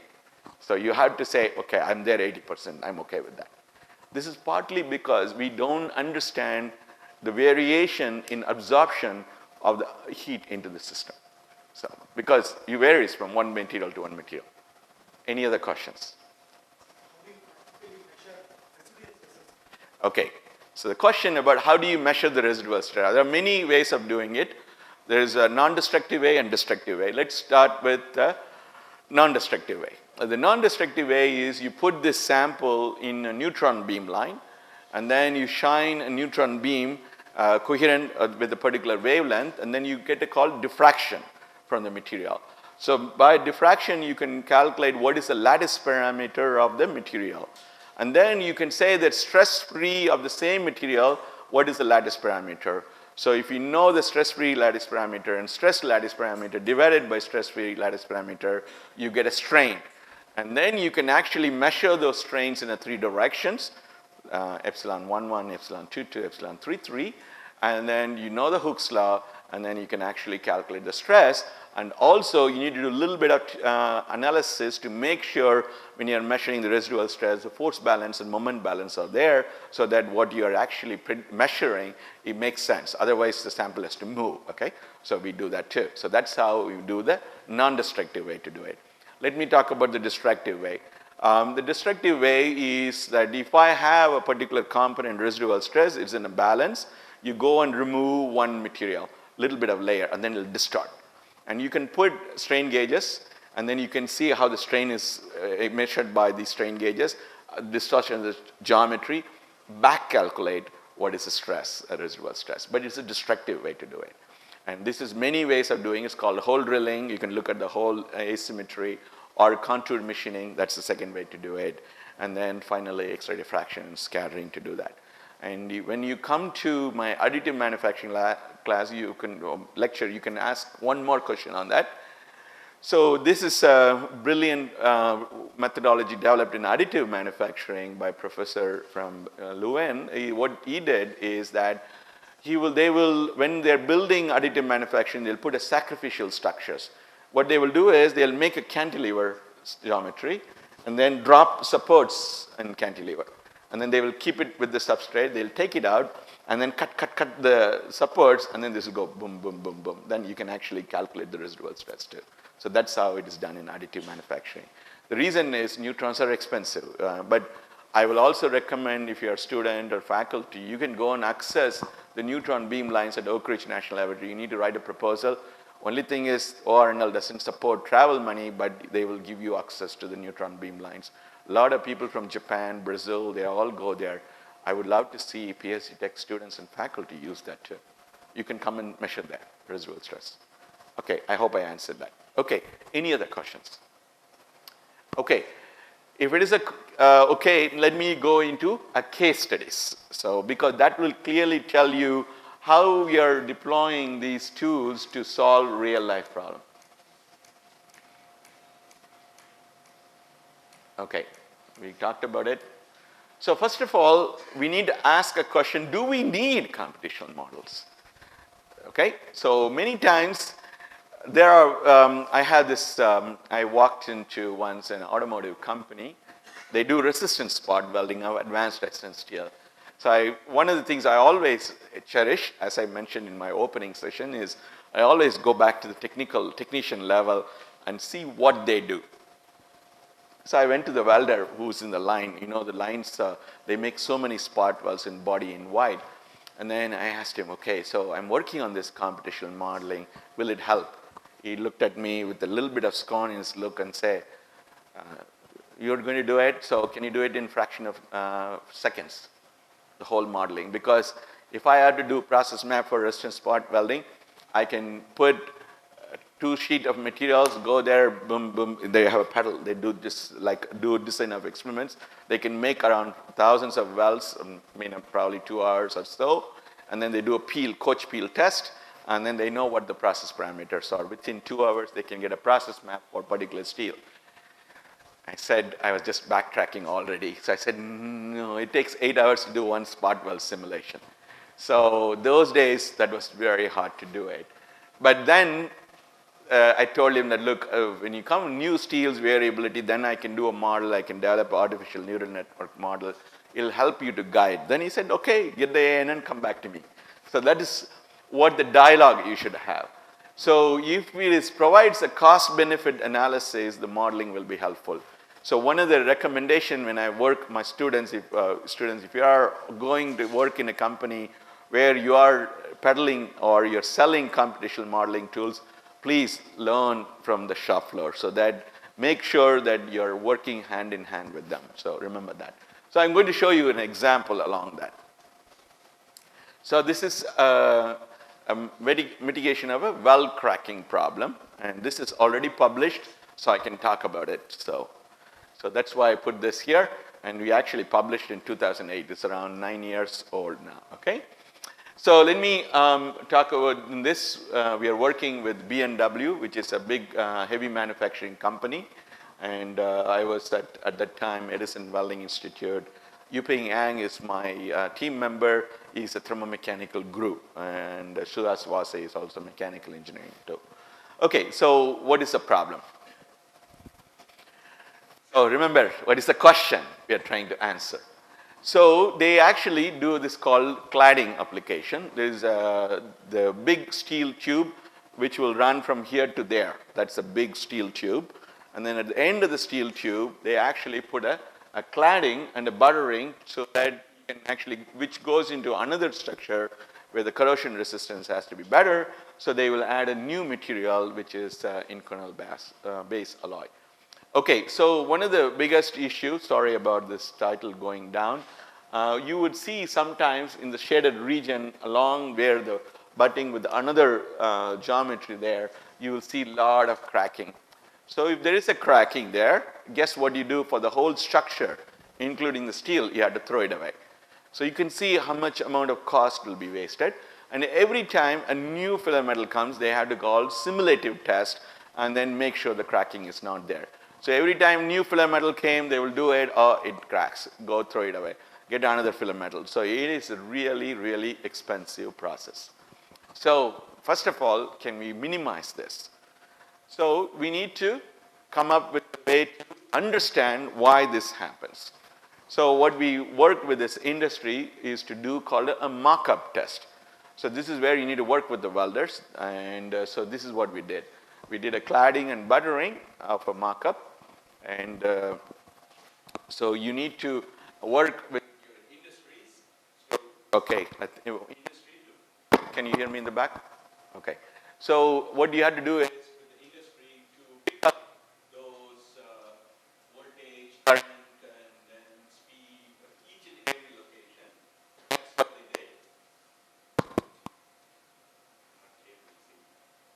So you have to say, okay, I'm there 80%, I'm okay with that. This is partly because we don't understand the variation in absorption of the heat into the system. So, because it varies from one material to one material. Any other questions? Okay, so the question about how do you measure the residual stress? There are many ways of doing it. There is a non-destructive way and destructive way. Let's start with Non-destructive way. The non-destructive way is you put this sample in a neutron beam line, and then you shine a neutron beam coherent with a particular wavelength, and then you get a called diffraction from the material. So by diffraction, you can calculate what is the lattice parameter of the material. And then you can say that stress-free of the same material, what is the lattice parameter? So if you know the stress-free lattice parameter and stress lattice parameter divided by stress-free lattice parameter, you get a strain. And then you can actually measure those strains in 3 directions, epsilon 1, epsilon 2, epsilon 3. And then you know the Hooke's law, and then you can actually calculate the stress. And also, you need to do a little bit of analysis to make sure when you are measuring the residual stress, the force balance and moment balance are there, so that what you are actually measuring, it makes sense. Otherwise, the sample has to move, okay? So we do that too. So that's how we do the non-destructive way to do it. Let me talk about the destructive way. The destructive way is that if I have a particular component residual stress, it's in a balance, you go and remove one material, little bit of layer, and then it'll distort. And you can put strain gauges, and then you can see how the strain is measured by the strain gauges, distortion of the geometry, back calculate what is the stress, a residual stress. But it's a destructive way to do it. And this is many ways of doing it. It's called hole drilling. You can look at the hole asymmetry, or contour machining. That's the second way to do it. And then finally, X-ray diffraction and scattering to do that. And when you come to my additive manufacturing class, you can lecture, you can ask one more question on that. So this is a brilliant methodology developed in additive manufacturing by professor from Leuven. What he did is that when they're building additive manufacturing, they'll put a sacrificial structures. What they will do is they'll make a cantilever geometry and then drop supports in cantilever. And then they will keep it with the substrate, they'll take it out, and then cut the supports, and then this will go boom, boom, boom, boom. Then you can actually calculate the residual stress too. So that's how it is done in additive manufacturing. The reason is neutrons are expensive, but I will also recommend if you're a student or faculty, you can go and access the neutron beam lines at Oak Ridge National Laboratory. You need to write a proposal. Only thing is ORNL doesn't support travel money, but they will give you access to the neutron beam lines. A lot of people from Japan, Brazil, they all go there. I would love to see PhD tech students and faculty use that too. You can come and measure that residual stress. Okay, I hope I answered that. Okay, any other questions? Okay, if it is okay, let me go into a case studies. So, because that will clearly tell you how we are deploying these tools to solve real life problems. Okay, we talked about it. So first of all, we need to ask a question, do we need computational models? Okay, so many times there are, I had this, I walked into once an automotive company. They do resistance spot welding of advanced resistance steel. So one of the things I always cherish, as I mentioned in my opening session, is I always go back to the technician level and see what they do. So I went to the welder who's in the line. You know, the lines, they make so many spot welds in body and wide. And then I asked him, okay, so I'm working on this computational modeling. Will it help? He looked at me with a little bit of scorn in his look and said, you're going to do it, so can you do it in fraction of seconds, the whole modeling? Because if I had to do process map for resistance spot welding, I can put 2 sheets of materials, go there, boom, boom, they have a pedal. They do this, do design of experiments. They can make around thousands of welds, probably 2 hours or so. And then they do a coach peel test, and then they know what the process parameters are. Within 2 hours, they can get a process map for particular steel. I said, I was just backtracking already. So I said, no, it takes 8 hours to do one spot weld simulation. So those days, that was very hard to do it. But then, I told him that, look, when you come with new steels variability, then I can do a model, I can develop an artificial neural network model. It'll help you to guide. Then he said, okay, get the AN and come back to me. So that is what the dialogue you should have. So if it provides a cost-benefit analysis, the modeling will be helpful. So one of the recommendations when I work my students, if you are going to work in a company where you are peddling or you're selling computational modeling tools, please learn from the shop floor so that make sure that you're working hand in hand with them. So remember that. So I'm going to show you an example along that. So this is a mitigation of a well cracking problem, and this is already published, so I can talk about it. So that's why I put this here, and we actually published in 2008. It's around 9 years old now, okay? So let me talk about this. We are working with B&W, which is a big heavy manufacturing company, and I was at that time Edison Welding Institute. Yuping Yang is my team member. He's a thermomechanical group, and Suresh Vase is also mechanical engineering too. Okay, so what is the problem? So remember, what is the question we are trying to answer? So they actually do this called cladding application. There's the big steel tube which will run from here to there. That's a big steel tube. And then at the end of the steel tube, they actually put a cladding and a buttering so that you can actually, which goes into another structure where the corrosion resistance has to be better. So they will add a new material which is inconel base alloy. Okay, so one of the biggest issues, sorry about this title going down, you would see sometimes in the shaded region along where the butting with another geometry there, you will see a lot of cracking. So if there is a cracking there, guess what you do for the whole structure, including the steel, you have to throw it away. So you can see how much amount of cost will be wasted. And every time a new filler metal comes, they have to call simulative test and then make sure the cracking is not there. So every time new filler metal came, they will do it, or it cracks, go throw it away, get another filler metal. So it is a really, really expensive process. So first of all, can we minimize this? So we need to come up with a way to understand why this happens. So what we work with this industry is to do called a mock-up test. So this is where you need to work with the welders, and so this is what we did. We did a cladding and buttering of a mock-up. And so you need to work with your industries. So, okay, industry. Can you hear me in the back? Okay. So what you have to do is with the industry to pick up those voltage, current, and then speed of each and every location. That's what they did.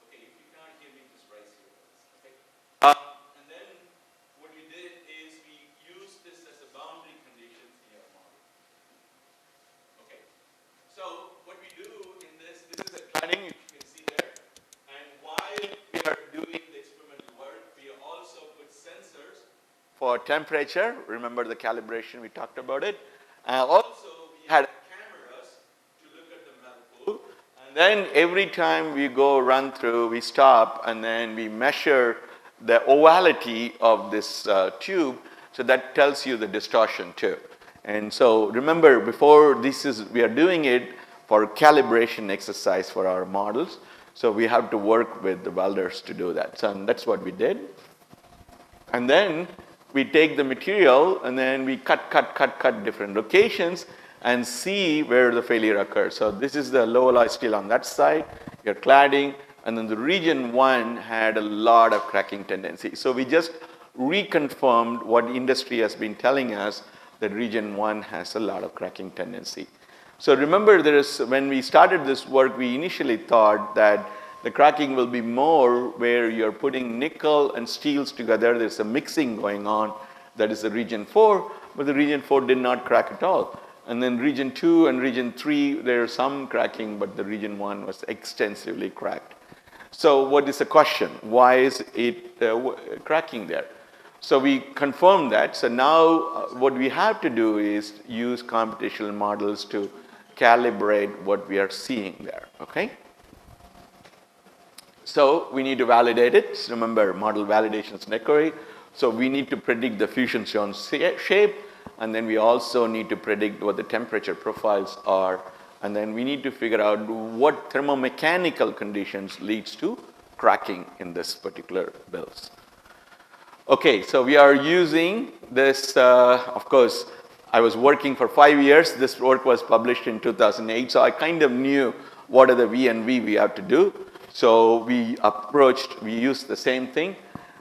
Okay, if you can't hear me, just raise your voice. Okay. And then what we did is we used this as a boundary conditions in your model. Okay. So what we do in this is a cladding, you can see there. And while we are doing the experimental work, we also put sensors for temperature. Remember the calibration, we talked about it. Also, we had cameras to look at the metal pool. And then every time we go run through, we stop and then we measure the ovality of this tube, so that tells you the distortion too. And so remember, before we are doing it for calibration exercise for our models, so we have to work with the welders to do that. So that's what we did. And then we take the material and then we cut different locations and see where the failure occurs. So this is the low alloy steel on that side, your cladding, and then the region 1 had a lot of cracking tendency. So we just reconfirmed what industry has been telling us, that region 1 has a lot of cracking tendency. So remember, when we started this work, we initially thought that the cracking will be more where you're putting nickel and steels together. There's a mixing going on. That is the region 4, but the region 4 did not crack at all. And then region 2 and region 3, there's some cracking, but the region 1 was extensively cracked. So what is the question? Why is it cracking there? So we confirmed that. So now what we have to do is use computational models to calibrate what we are seeing there, okay? So we need to validate it. So remember, model validation is necessary. So we need to predict the fusion zone shape, and then we also need to predict what the temperature profiles are. And then we need to figure out what thermomechanical conditions leads to cracking in this particular bills. Okay, so we are using this, of course, I was working for 5 years. This work was published in 2008, so I kind of knew what are the V and V we have to do. So we used the same thing.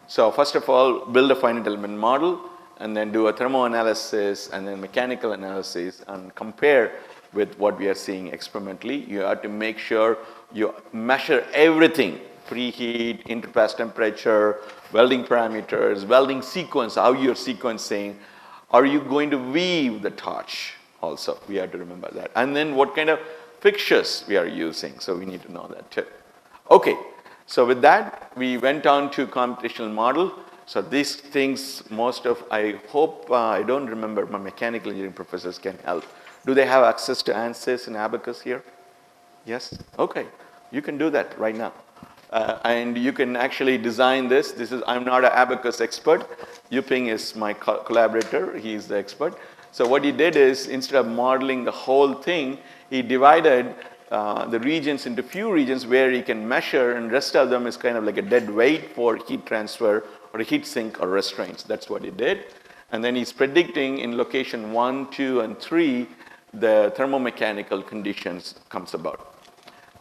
So first of all, build a finite element model, and then do a thermoanalysis and then mechanical analysis and compare with what we are seeing experimentally. You have to make sure you measure everything: preheat, interpass temperature, welding parameters, welding sequence, how you're sequencing. Are you going to weave the torch also? We have to remember that. And then what kind of fixtures we are using. So we need to know that too. Okay, so with that, we went on to computational model. So these things, I hope, I don't remember, my mechanical engineering professors can help. Do they have access to ANSYS and Abacus here? Yes? Okay, you can do that right now. And you can actually design this. I'm not an Abacus expert. Yuping is my collaborator, he's the expert. So what he did is, instead of modeling the whole thing, he divided the regions into few regions where he can measure, and rest of them is kind of like a dead weight for heat transfer or a heat sink or restraints. That's what he did. And then he's predicting in location 1, 2, and 3, the thermomechanical conditions comes about.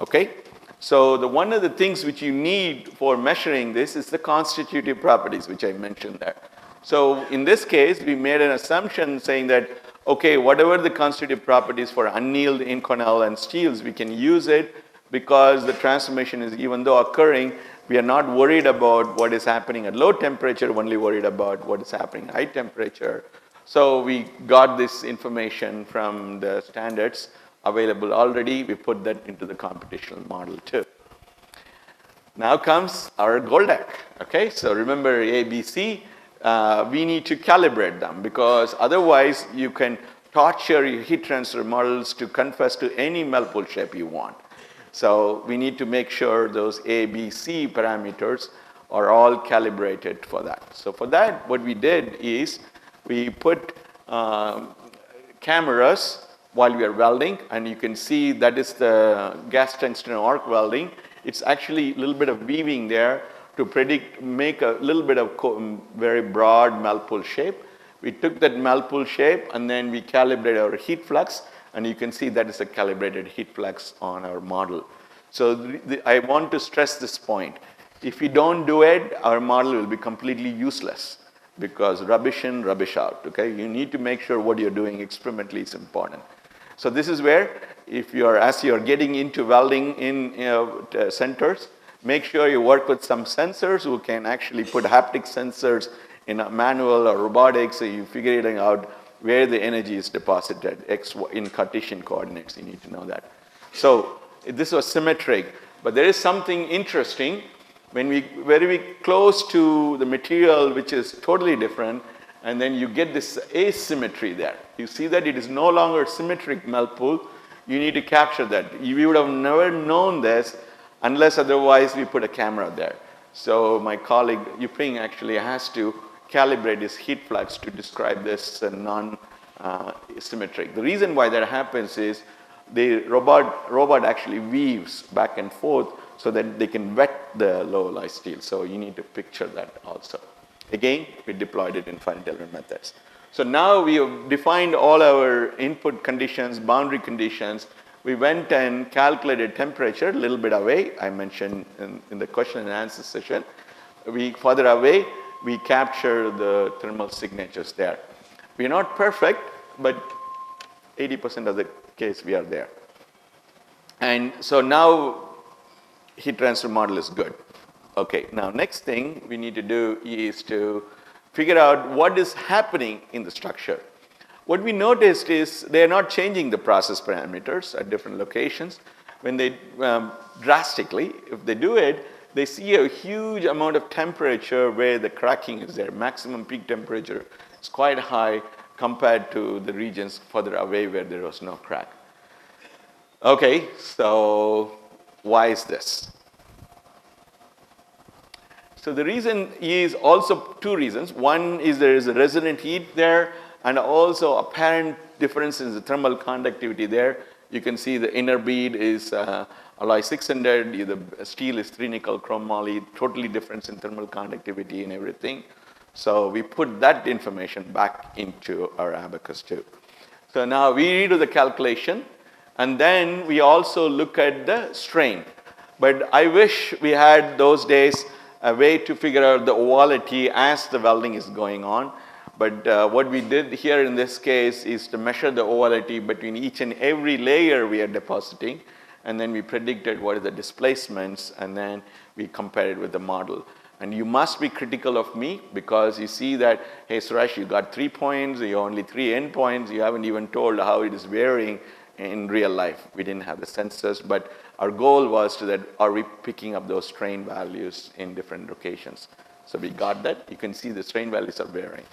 Okay? So one of the things which you need for measuring this is the constitutive properties, which I mentioned there. So in this case, we made an assumption saying that, okay, whatever the constitutive properties for annealed inconel and steels, we can use it because the transformation is, even though occurring, we are not worried about what is happening at low temperature, only worried about what is happening at high temperature. So we got this information from the standards available already. We put that into the computational model too. Now comes our Goldak. Okay, so remember ABC. We need to calibrate them, because otherwise you can torture your heat transfer models to confess to any melt pool shape you want. So we need to make sure those A, B, C parameters are all calibrated for that. So for that, what we did is we put cameras while we are welding, and you can see that is the gas tungsten arc welding. It's actually a little bit of weaving there to make a little bit of very broad melt pool shape. We took that melt pool shape and then we calibrated our heat flux, and you can see that is a calibrated heat flux on our model. So I want to stress this point. If you don't do it, our model will be completely useless, because rubbish in, rubbish out. Okay, you need to make sure what you're doing experimentally is important. So this is where, as you're getting into welding in centers, make sure you work with some sensors who can actually put haptic sensors in a manual or robotics, so you figure it out where the energy is deposited in Cartesian coordinates. You need to know that. So this was symmetric, but there is something interesting when we very close to the material which is totally different, and then you get this asymmetry there. You see that it is no longer symmetric melt pool. You need to capture that. We would have never known this unless otherwise we put a camera there. So my colleague Yuping actually has to calibrate his heat flux to describe this non-symmetric. The reason why that happens is the robot actually weaves back and forth so that they can wet the low alloy steel. So you need to picture that also. Again, we deployed it in finite element methods. So now we have defined all our input conditions, boundary conditions. We went and calculated temperature a little bit away. I mentioned in the question and answer session. Further away, we capture the thermal signatures there. We are not perfect, but 80% of the case we are there. And so now heat transfer model is good. Okay, now next thing we need to do is to figure out what is happening in the structure. What we noticed is they are not changing the process parameters at different locations. When they drastically, if they do it, they see a huge amount of temperature where the cracking is there. Maximum peak temperature is quite high compared to the regions further away where there was no crack. Okay, so why is this? So the reason is also two reasons. One is there is a resonant heat there, and also apparent difference in the thermal conductivity there. You can see the inner bead is alloy 600, the steel is 3 nickel chrome moly, totally different in thermal conductivity and everything. So we put that information back into our abacus too. So now we redo the calculation, and then we also look at the strain. But I wish we had those days a way to figure out the ovality as the welding is going on. But what we did here in this case is to measure the ovality between each and every layer we are depositing, and then we predicted what are the displacements, and then we compared it with the model. And you must be critical of me, because you see that, hey Suresh, you got 3 points, you only 3 endpoints, you haven't even told how it is varying in real life. We didn't have the sensors, but our goal was to that, are we picking up those strain values in different locations? So we got that. You can see the strain values are varying.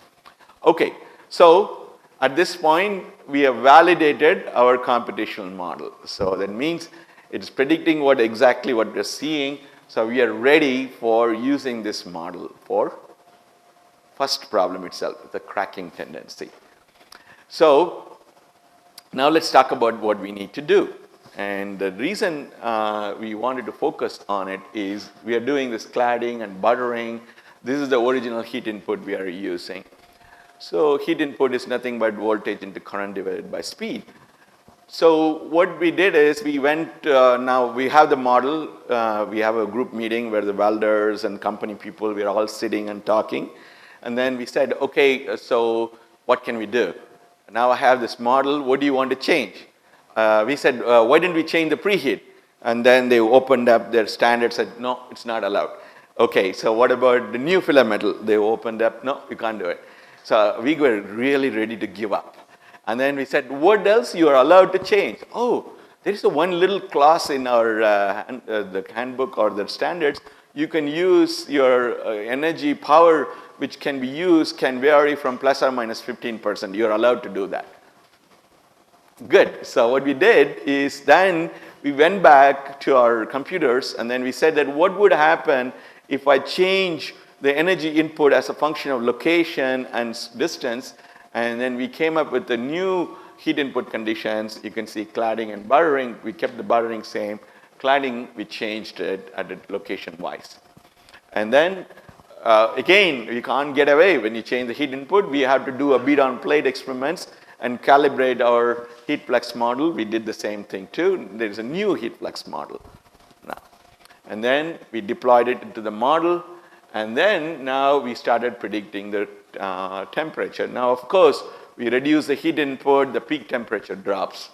Okay, so at this point, we have validated our computational model. So that means it's predicting exactly what we're seeing. So we are ready for using this model for first problem itself, the cracking tendency. So now let's talk about what we need to do. And the reason we wanted to focus on it is we are doing this cladding and buttering. This is the original heat input we are using. So heat input is nothing but voltage into current divided by speed. So what we did is we went, now we have the model, we have a group meeting where the welders and company people, we're all sitting and talking. And then we said, okay, so what can we do? Now I have this model, what do you want to change? We said, why didn't we change the preheat? And then they opened up their standard, said, no, it's not allowed. Okay, so what about the new filler metal? They opened up, no, you can't do it. So we were really ready to give up. And then we said, what else you are allowed to change? Oh, there is one little clause in our the handbook or the standards. You can use your energy power, which can be used, can vary from plus or minus 15%. You're allowed to do that. Good. So what we did is then we went back to our computers, and then we said that what would happen if I change the energy input as a function of location and distance, and then we came up with the new heat input conditions. You can see cladding and buttering. We kept the buttering same. Cladding, we changed it at the location wise. And then again, you can't get away when you change the heat input. We have to do a bead on plate experiments and calibrate our heat flux model. We did the same thing too. There's a new heat flux model now. And then we deployed it into the model. And then now we started predicting the temperature. Now, of course, we reduce the heat input, the peak temperature drops.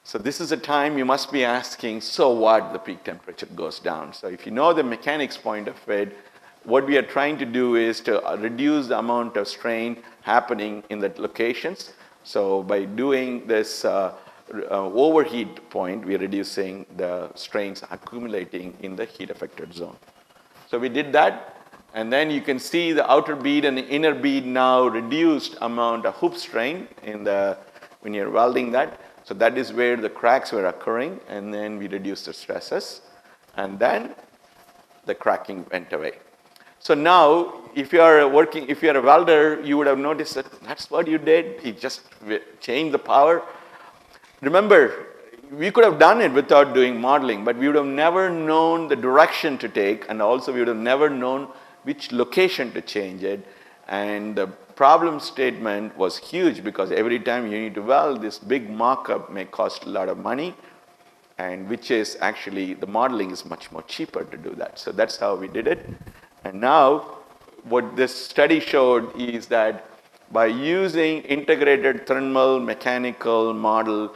So this is a time you must be asking, so what, the peak temperature goes down. So if you know the mechanics point of it, what we are trying to do is to reduce the amount of strain happening in the locations. So by doing this overheat point, we are reducing the strains accumulating in the heat affected zone. So we did that, and then you can see the outer bead and the inner bead now reduced amount of hoop strain when you're welding that. So that is where the cracks were occurring, and then we reduced the stresses, and then the cracking went away. So now, if you are a welder, you would have noticed that that's what you did. You just changed the power. Remember, we could have done it without doing modeling, but we would have never known the direction to take, and also we would have never known which location to change it. And the problem statement was huge, because every time you need to weld, this big markup may cost a lot of money, and which is actually, the modeling is much more cheaper to do that. So that's how we did it. And now, what this study showed is that by using integrated thermal mechanical model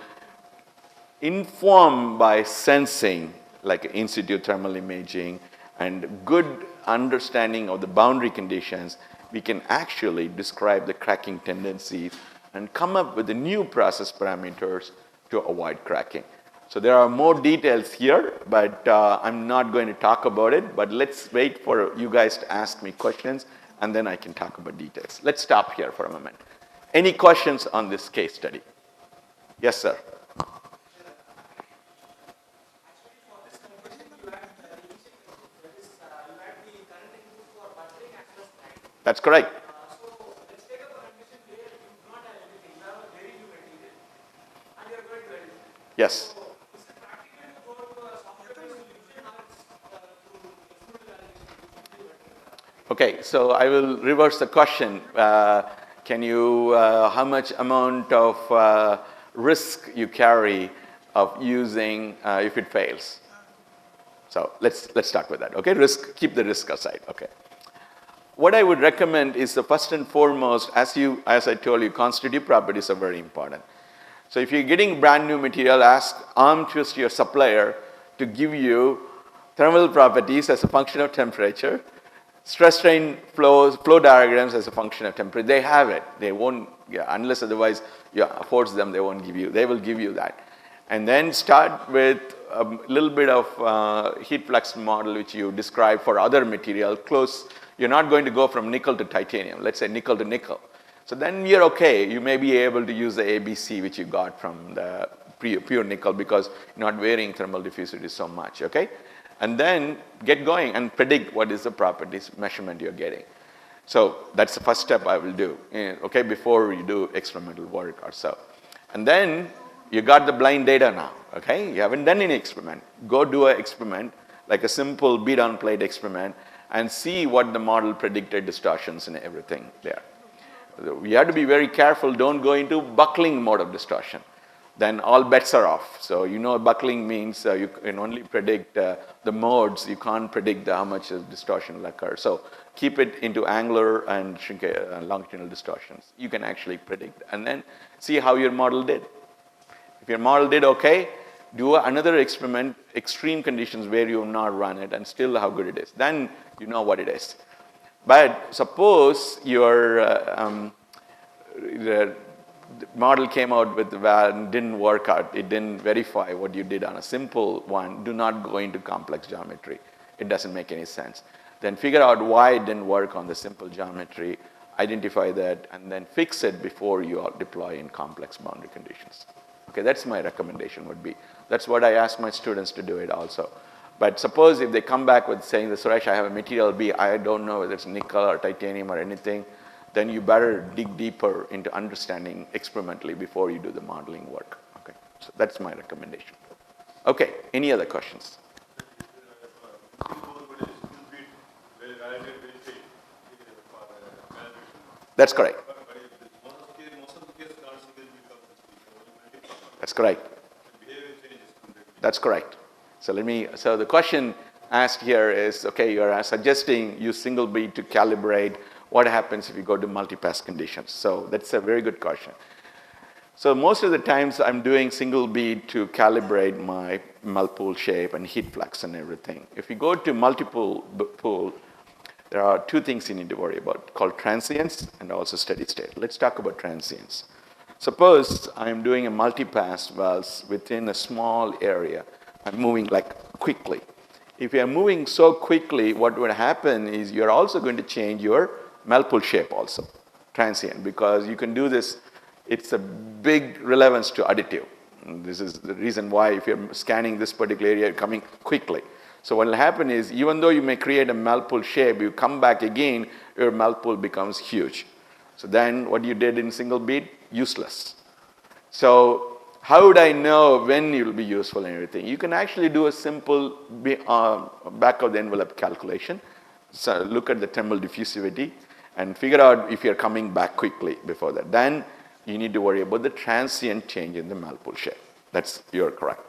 informed by sensing, like in situ thermal imaging, and good understanding of the boundary conditions, we can actually describe the cracking tendencies and come up with the new process parameters to avoid cracking. So there are more details here, but I'm not going to talk about it, but let's wait for you guys to ask me questions, and then I can talk about details. Let's stop here for a moment. Any questions on this case study? Yes, sir. That's correct. So let's take up a condition where you do not have anything, you have a very new material, and you are going to weld it. Yes. So is it practical to go to a software-based solution, or it's through fluid validation? Okay, so I will reverse the question. Can you, how much amount of risk you carry of using if it fails? So let's start with that, okay? Risk, keep the risk aside, okay? What I would recommend is the first and foremost, as I told you, constitutive properties are very important. So if you're getting brand new material, twist your supplier to give you thermal properties as a function of temperature, stress strain flow diagrams as a function of temperature. They have it. They won't, unless otherwise you force them, they won't give you. They will give you that. And then start with a little bit of heat flux model which you describe for other material close. You're not going to go from nickel to titanium, let's say nickel to nickel. So then you're okay. You may be able to use the ABC which you got from the pure nickel because you're not varying thermal diffusivity so much, okay? And then get going and predict what is the properties measurement you're getting. So that's the first step I will do, okay, before you do experimental work or so. And then you got the blind data now, okay? You haven't done any experiment. Go do an experiment, like a simple bead on plate experiment, and see what the model predicted distortions and everything there. You have to be very careful. Don't go into buckling mode of distortion. Then all bets are off. So you know buckling means you can only predict the modes. You can't predict how much distortion will occur. So keep it into angular and longitudinal distortions. You can actually predict and then see how your model did. If your model did okay, do another experiment, extreme conditions where you have not run it and still how good it is. Then you know what it is. But suppose your the model came out with the value and didn't work out. It didn't verify what you did on a simple one. Do not go into complex geometry. It doesn't make any sense. Then figure out why it didn't work on the simple geometry, identify that, and then fix it before you deploy in complex boundary conditions. Okay, that's my recommendation would be. That's what I ask my students to do it also. But suppose if they come back with saying, Suresh, I have a material B, I don't know whether it's nickel or titanium or anything, then you better dig deeper into understanding experimentally before you do the modeling work. Okay, so that's my recommendation. Okay, any other questions? That's correct. That's correct. That's correct. So the question asked here is, okay, you're suggesting use single bead to calibrate. What happens if you go to multipass conditions? So that's a very good question. So most of the times I'm doing single bead to calibrate my melt pool shape and heat flux and everything. If you go to multiple pool, there are two things you need to worry about called transients and also steady state. Let's talk about transients. Suppose I'm doing a multipass valves within a small area. I'm moving like quickly. If you're moving so quickly, what would happen is you're also going to change your melt pool shape also, transient, because you can do this. It's a big relevance to additive. And this is the reason why if you're scanning this particular area, you're coming quickly. So what will happen is even though you may create a melt pool shape, you come back again, your melt pool becomes huge. So then what you did in single bead, useless. So how would I know when it will be useful and everything? You can actually do a simple back of the envelope calculation. So look at the thermal diffusivity and figure out if you're coming back quickly before that. Then you need to worry about the transient change in the melt pool shape. You're correct.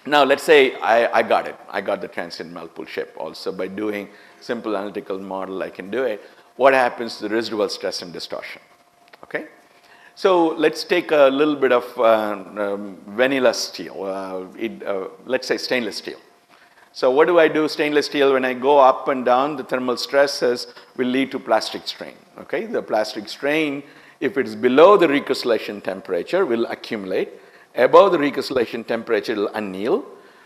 Now let's say I got it. I got the transient melt pool shape also by doing simple analytical model. I can do it. What happens to the residual stress and distortion? Okay. So let's take a little bit of vanilla steel. Let's say stainless steel. So what do? Stainless steel, when I go up and down, the thermal stresses will lead to plastic strain. Okay, the plastic strain, if it's below the recrystallization temperature, will accumulate. Above the recrystallization temperature, it will anneal.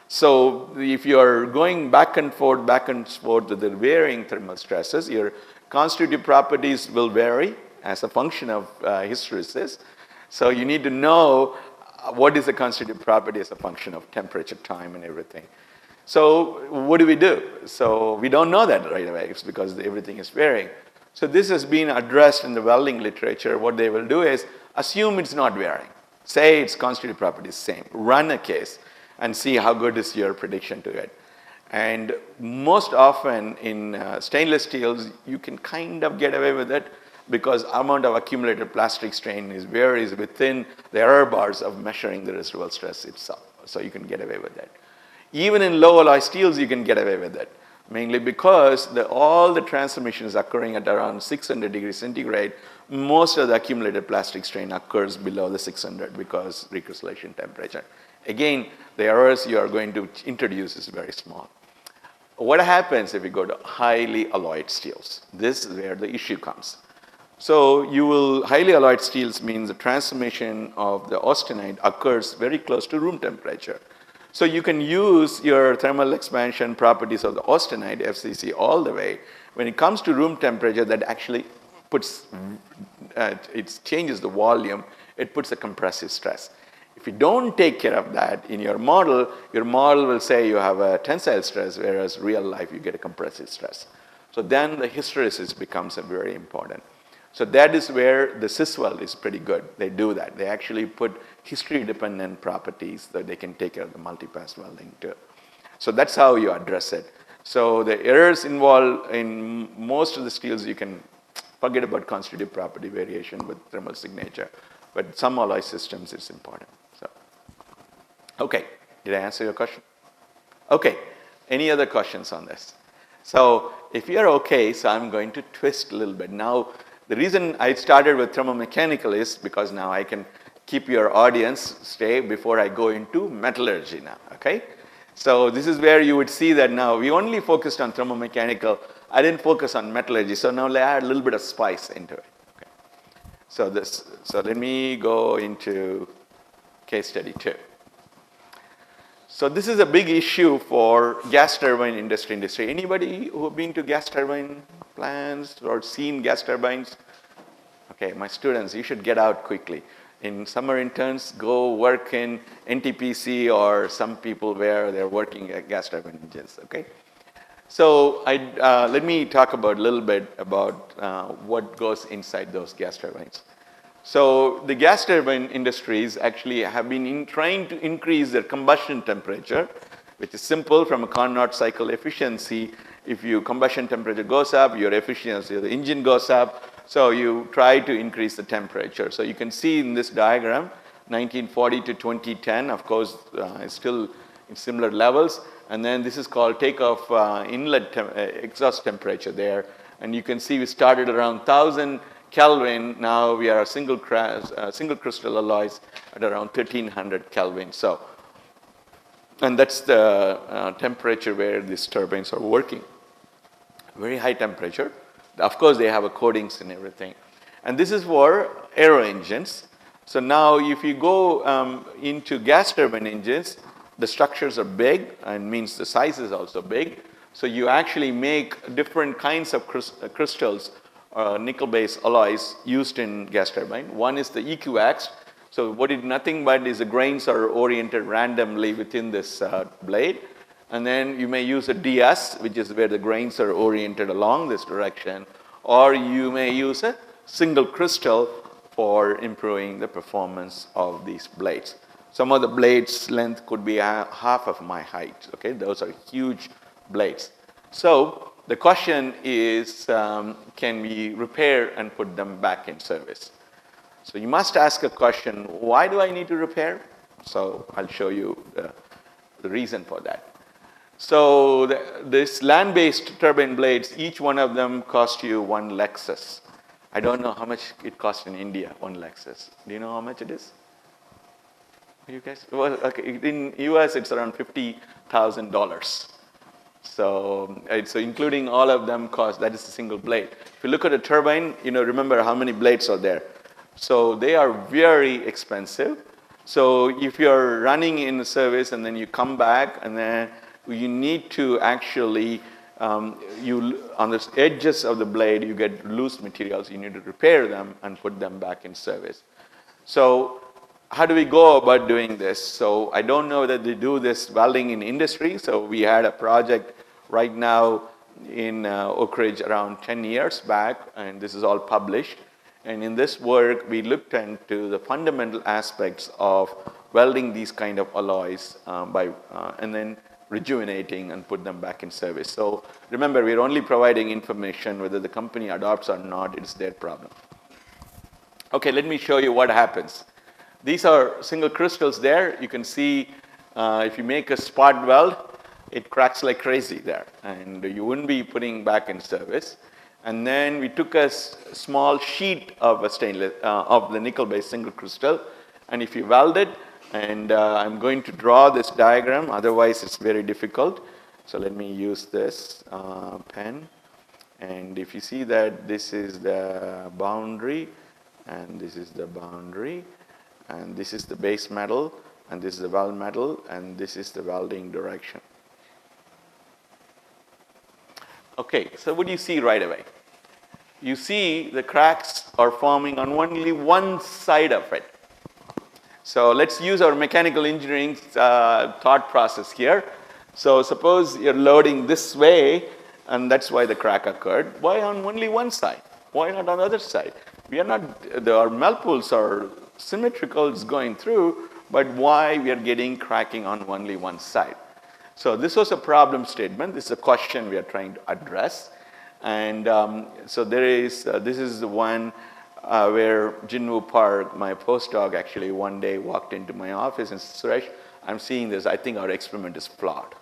So if you're going back and forth with the varying thermal stresses, your constitutive properties will vary as a function of hysteresis. So you need to know what is the constitutive property as a function of temperature, time, and everything. So what do? So we don't know that right away. It's because everything is varying. So this has been addressed in the welding literature. What they will do is assume it's not varying. Say its constitutive property is same. Run a case and see how good is your prediction to it. And most often in stainless steels, you can kind of get away with it because amount of accumulated plastic strain varies within the error bars of measuring the residual stress itself. So you can get away with that. Even in low alloy steels, you can get away with it, mainly because all the transformation is occurring at around 600 degrees centigrade. Most of the accumulated plastic strain occurs below the 600 because recrystallization temperature. Again, the errors you are going to introduce is very small. What happens if you go to highly alloyed steels? This is where the issue comes. So highly alloyed steels means the transformation of the austenite occurs very close to room temperature. So you can use your thermal expansion properties of the austenite, FCC, all the way. When it comes to room temperature, that actually it changes the volume, it puts a compressive stress. If you don't take care of that in your model will say you have a tensile stress, whereas real life you get a compressive stress. So then the hysteresis becomes very important. So that is where the Sysweld is pretty good. They do that. They actually put history-dependent properties that they can take care of the multipass welding too. So that's how you address it. So the errors involved in most of the steels, you can forget about constitutive property variation with thermal signature. But some alloy systems, it's important. So, okay, did I answer your question? Okay, any other questions on this? So if you're okay, so I'm going to twist a little bit. Now, the reason I started with thermomechanical is because now I can keep your audience stay before I go into metallurgy now, okay? So this is where you would see that now we only focused on thermomechanical. I didn't focus on metallurgy, so now let's add a little bit of spice into it. Okay. So let me go into case study 2. So this is a big issue for gas turbine industry. Anybody who have been to gas turbine plants or seen gas turbines? Okay, my students, you should get out quickly. In summer interns, go work in NTPC or some people where they're working at gas turbine engines, okay? So let me talk a little bit about what goes inside those gas turbines. So the gas turbine industries actually have been trying to increase their combustion temperature, which is simple from a Carnot cycle efficiency. If your combustion temperature goes up, your efficiency of the engine goes up. So you try to increase the temperature. So you can see in this diagram, 1940 to 2010, of course, is still in similar levels. And then this is called takeoff inlet exhaust temperature there. And you can see we started around 1000 Kelvin. Now we are single crystal alloys at around 1300 Kelvin. So, and that's the temperature where these turbines are working. Very high temperature. Of course, they have a coatings and everything. And this is for aero engines. So now if you go into gas turbine engines, the structures are big and means the size is also big. So you actually make different kinds of crystals, nickel-based alloys used in gas turbine. One is the EQX. So nothing but is the grains are oriented randomly within this blade. And then you may use a DS, which is where the grains are oriented along this direction, or you may use a single crystal for improving the performance of these blades. Some of the blades' length could be half of my height. Okay, those are huge blades. So the question is, can we repair and put them back in service? So you must ask a question, why do I need to repair? So I'll show you the reason for that. So this land-based turbine blades, each one of them cost you one Lexus. I don't know how much it costs in India, one Lexus. Do you know how much it is? You guys? Well, okay, in US it's around $50,000. So including all of them cost, that is a single blade. If you look at a turbine, remember how many blades are there. So they are very expensive. So if you're running in the service and then you come back and then you need to actually, on the edges of the blade, you get loose materials. You need to repair them and put them back in service. So how do we go about doing this? So I don't know that they do this welding in industry. So we had a project right now in Oak Ridge around 10 years back, and this is all published. And in this work, we looked into the fundamental aspects of welding these kind of alloys and then rejuvenating and put them back in service. So remember, we're only providing information. Whether the company adopts or not, it's their problem. Okay, let me show you what happens. These are single crystals there. You can see if you make a spot weld, it cracks like crazy there, and you wouldn't be putting back in service. And then we took a small sheet of a stainless of the nickel-based single crystal, and if you weld it, and I'm going to draw this diagram, otherwise it's very difficult. So let me use this pen, and if you see that this is the boundary, and this is the boundary, and this is the base metal, and this is the weld metal, and this is the welding direction. Okay, so what do you see right away? You see the cracks are forming on only one side of it. So let's use our mechanical engineering thought process here. So suppose you're loading this way, and that's why the crack occurred. Why on only one side? Why not on the other side? We are not, our melt pools are symmetrical, it's going through, but why we are getting cracking on only one side? So this was a problem statement. This is a question we are trying to address. And so there is, this is the one where Jinwoo Park, my postdoc, actually one day walked into my office and said, Suresh, I'm seeing this, I think our experiment is flawed.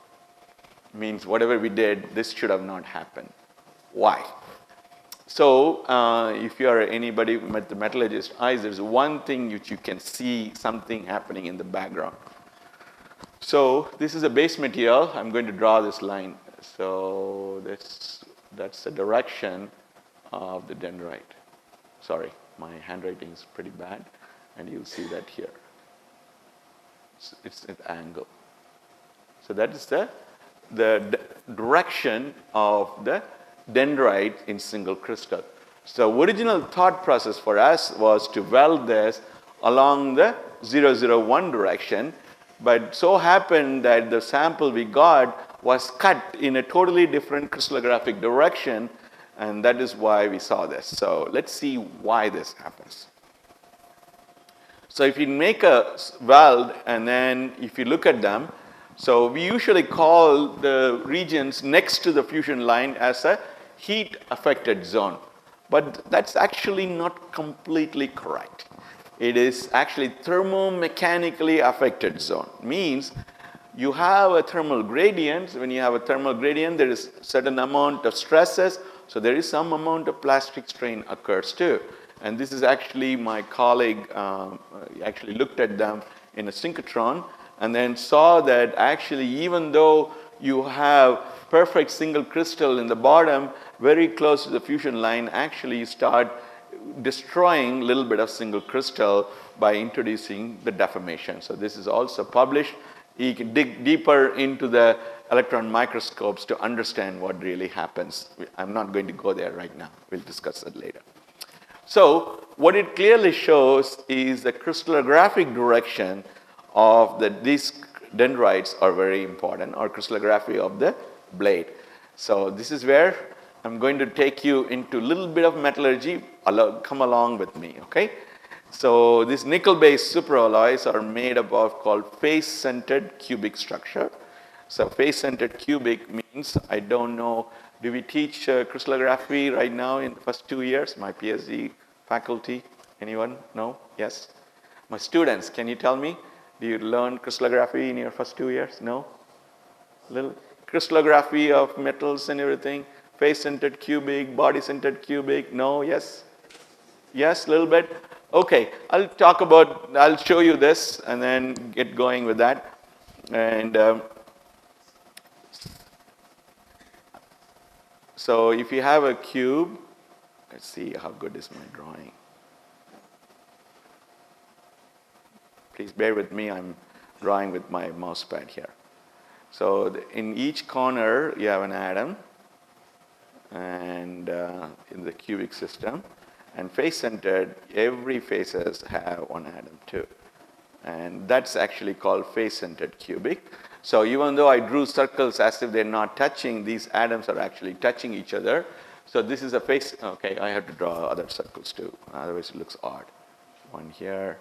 Means whatever we did, this should have not happened. Why? So if you are anybody with the metallurgist eyes, there's one thing which you can see something happening in the background. So this is a base material. I'm going to draw this line. So that's the direction of the dendrite. Sorry, my handwriting is pretty bad, and you'll see that here. It's an angle. So that is the direction of the dendrite in single crystal. So original thought process for us was to weld this along the 001 direction, but so happened that the sample we got was cut in a totally different crystallographic direction, and that is why we saw this. So let's see why this happens. So if you make a weld, and then if you look at them, so we usually call the regions next to the fusion line as a heat affected zone, but that's actually not completely correct. It is actually thermomechanically affected zone. Means you have a thermal gradient. When you have a thermal gradient, there is certain amount of stresses, so there is some amount of plastic strain occurs too. And this is actually my colleague actually looked at them in a synchrotron and then saw that actually even though you have perfect single crystal in the bottom, very close to the fusion line, actually you start destroying a little bit of single crystal by introducing the deformation. So this is also published. You can dig deeper into the electron microscopes to understand what really happens. I'm not going to go there right now. We'll discuss that later. So what it clearly shows is the crystallographic direction of these dendrites are very important, or crystallography of the blade. So this is where I'm going to take you into a little bit of metallurgy. Come along with me, okay? So these nickel-based superalloys are made up of called face-centered cubic structure. So face-centered cubic means, I don't know, do we teach crystallography right now in the first 2 years? My PhD faculty, anyone? No? Yes? My students, can you tell me? Do you learn crystallography in your first 2 years? No? Little crystallography of metals and everything? Face-centered cubic, body-centered cubic? No? Yes? Yes, a little bit? Okay, I'll show you this and then get going with that. And so if you have a cube, let's see how good is my drawing. Please bear with me, I'm drawing with my mouse pad here. So in each corner you have an atom, and in the cubic system, and face-centered, every faces have one atom too. And that's actually called face-centered cubic. So even though I drew circles as if they're not touching, these atoms are actually touching each other. So this is a face, okay, I have to draw other circles too, otherwise it looks odd. One here,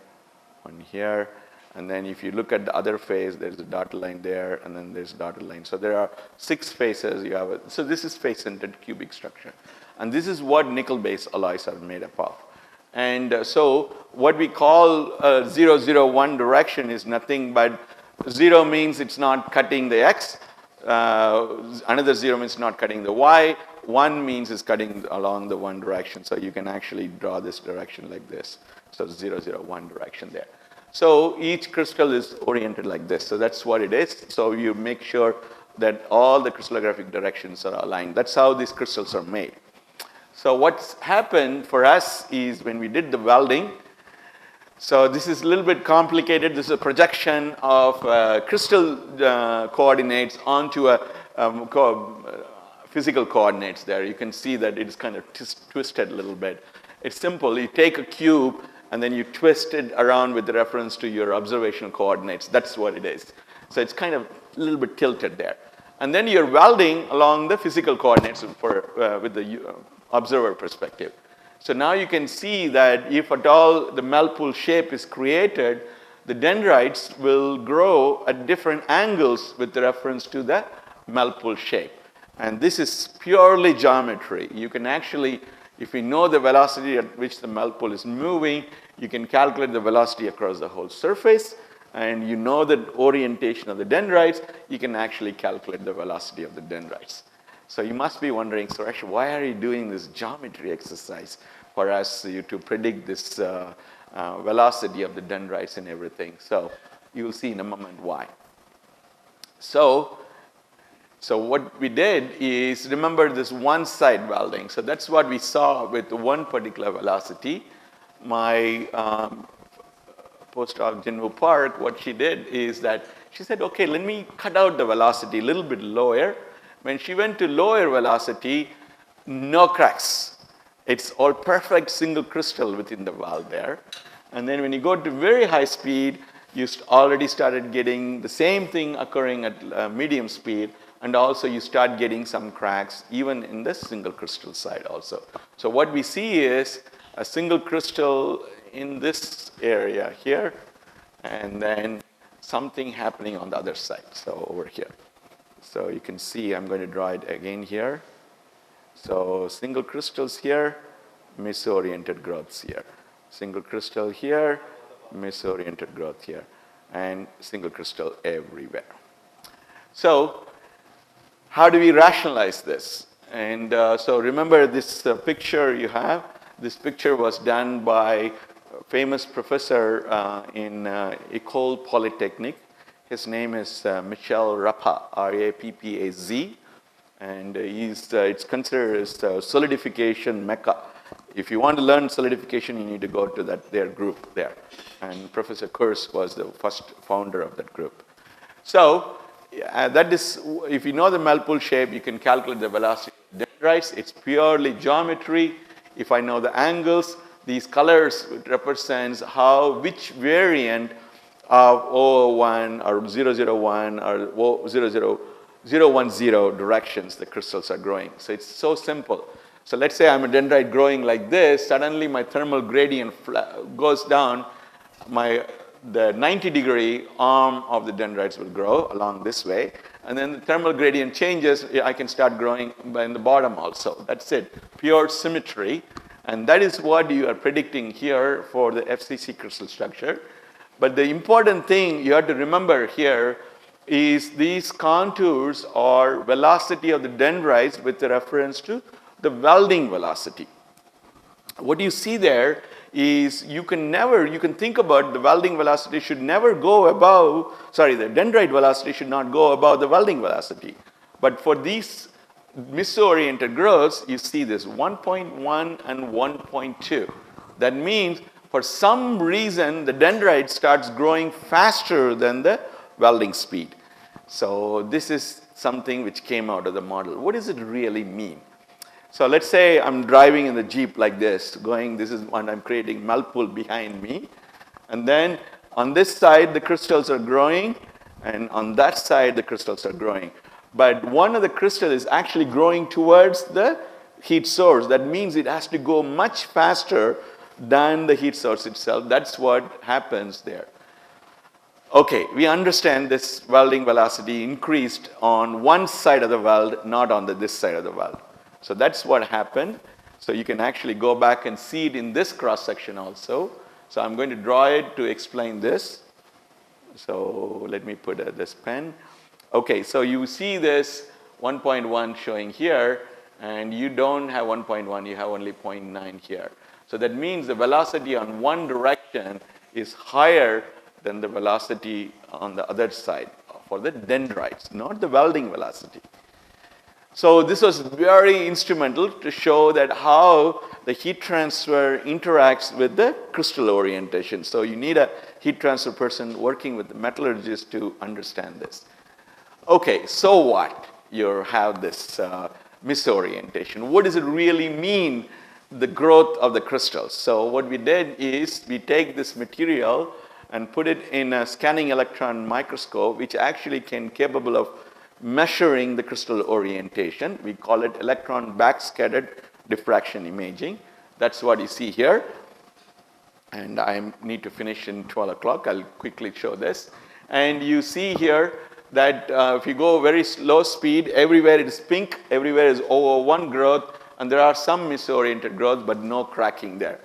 and then if you look at the other face, there's a dotted line there, and then there's a dotted line. So there are 6 faces you have. So this is face-centered cubic structure. And this is what nickel-based alloys are made up of. And so what we call 001 direction is nothing but 0 means it's not cutting the X. Another 0 means not cutting the Y. 1 means it's cutting along the one direction. So you can actually draw this direction like this. So 0, 0, 1 direction there. So each crystal is oriented like this. So that's what it is. So you make sure that all the crystallographic directions are aligned. That's how these crystals are made. So what's happened for us is when we did the welding, so this is a little bit complicated. This is a projection of crystal coordinates onto a physical coordinates there. You can see that it's kind of twisted a little bit. It's simple. You take a cube and then you twist it around with reference to your observational coordinates. That's what it is. So it's kind of a little bit tilted there. And then you're welding along the physical coordinates with the observer perspective. So now you can see that if at all the melt pool shape is created, the dendrites will grow at different angles with reference to the melt pool shape. And this is purely geometry. You can actually, if you know the velocity at which the melt pool is moving, you can calculate the velocity across the whole surface. And you know the orientation of the dendrites, you can actually calculate the velocity of the dendrites. So you must be wondering, Suresh, why are you doing this geometry exercise for us to predict this velocity of the dendrites and everything? So you will see in a moment why. So what we did is, remember this one-side welding. So that's what we saw with one particular velocity. My postdoc, Jinwoo Park, what she did is that she said, okay, let me cut out the velocity a little bit lower. When she went to lower velocity, no cracks. It's all perfect single crystal within the weld there. And then when you go to very high speed, you already started getting the same thing occurring at medium speed. And also you start getting some cracks even in the single crystal side also. So what we see is a single crystal in this area here, and then something happening on the other side, so over here. So you can see, I'm going to draw it again here. So single crystals here, misoriented growths here. Single crystal here, misoriented growth here, and single crystal everywhere. So how do we rationalize this? And so remember this picture you have. This picture was done by a famous professor in École Polytechnique. His name is Michel Rappa, R-A-P-P-A-Z. And it's considered as solidification mecca. If you want to learn solidification, you need to go to their group there. And Professor Kurz was the first founder of that group. So that is, if you know the melt pool shape, you can calculate the velocity of dendrites. It's purely geometry. If I know the angles, these colors represents which variant of 001 or 001 or 010 directions the crystals are growing. So it's so simple. So let's say I'm a dendrite growing like this, suddenly my thermal gradient goes down, the 90-degree arm of the dendrites will grow along this way, and then the thermal gradient changes, I can start growing in the bottom also. That's it, pure symmetry. And that is what you are predicting here for the FCC crystal structure. But the important thing you have to remember here is these contours are velocity of the dendrites with reference to the welding velocity. What you see there is you can think about the welding velocity should never go above, the dendrite velocity should not go above the welding velocity. But for these misoriented growths, you see this 1.1 and 1.2. That means for some reason the dendrite starts growing faster than the welding speed. So this is something which came out of the model. What does it really mean? So let's say I'm driving in the Jeep like this, this is when I'm creating melt pool behind me. And then on this side the crystals are growing, and on that side the crystals are growing. But one of the crystals is actually growing towards the heat source. That means it has to go much faster than the heat source itself. That's what happens there. Okay, we understand this welding velocity increased on one side of the weld, not on this side of the weld. So that's what happened. So you can actually go back and see it in this cross section also. So I'm going to draw it to explain this. So let me put this pen. Okay, so you see this 1.1 showing here, and you don't have 1.1, you have only 0.9 here. So that means the velocity on one direction is higher than the velocity on the other side for the dendrites, not the welding velocity. So this was very instrumental to show that how the heat transfer interacts with the crystal orientation. So you need a heat transfer person working with the metallurgist to understand this. Okay, so what? You have this misorientation. What does it really mean, the growth of the crystals? So what we did is we take this material and put it in a scanning electron microscope, which actually can capable of measuring the crystal orientation. We call it electron backscattered diffraction imaging. That's what you see here. And I need to finish in 12 o'clock. I'll quickly show this. And you see here that if you go very slow speed, everywhere it is pink, everywhere is over 1 growth, and there are some misoriented growth, but no cracking there.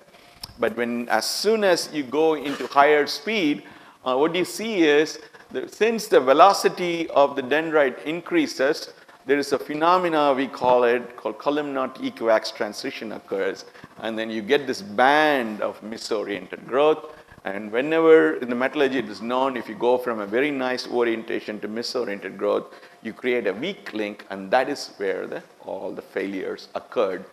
But as soon as you go into higher speed, what you see is since the velocity of the dendrite increases, there is a phenomena we call it called column-knot equiax transition occurs, and then you get this band of misoriented growth. And whenever in the metallurgy it is known, if you go from a very nice orientation to misoriented growth, you create a weak link, and that is where all the failures occurred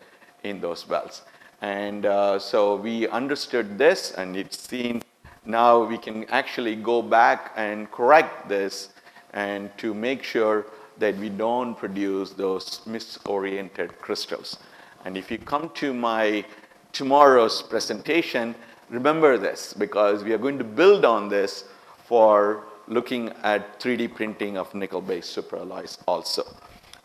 in those welds. And so we understood this, and it's seen now we can actually go back and correct this and to make sure that we don't produce those misoriented crystals. And if you come to my tomorrow's presentation, remember this, because we are going to build on this for looking at 3D printing of nickel-based superalloys also.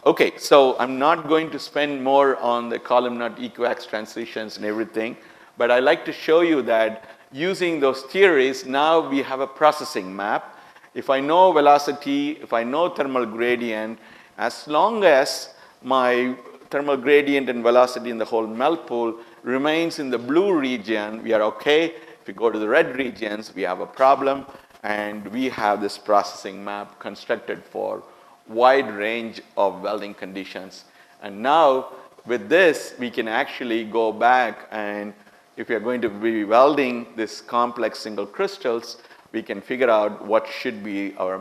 Okay, so I'm not going to spend more on the column-knot equiax transitions and everything, but I like to show you that using those theories, now we have a processing map. If I know velocity, if I know thermal gradient, as long as my thermal gradient and velocity in the whole melt pool remains in the blue region, we are okay. If we go to the red regions, we have a problem, and we have this processing map constructed for wide range of welding conditions. And now with this, we can actually go back, and if we are going to be welding this complex single crystals, we can figure out what should be our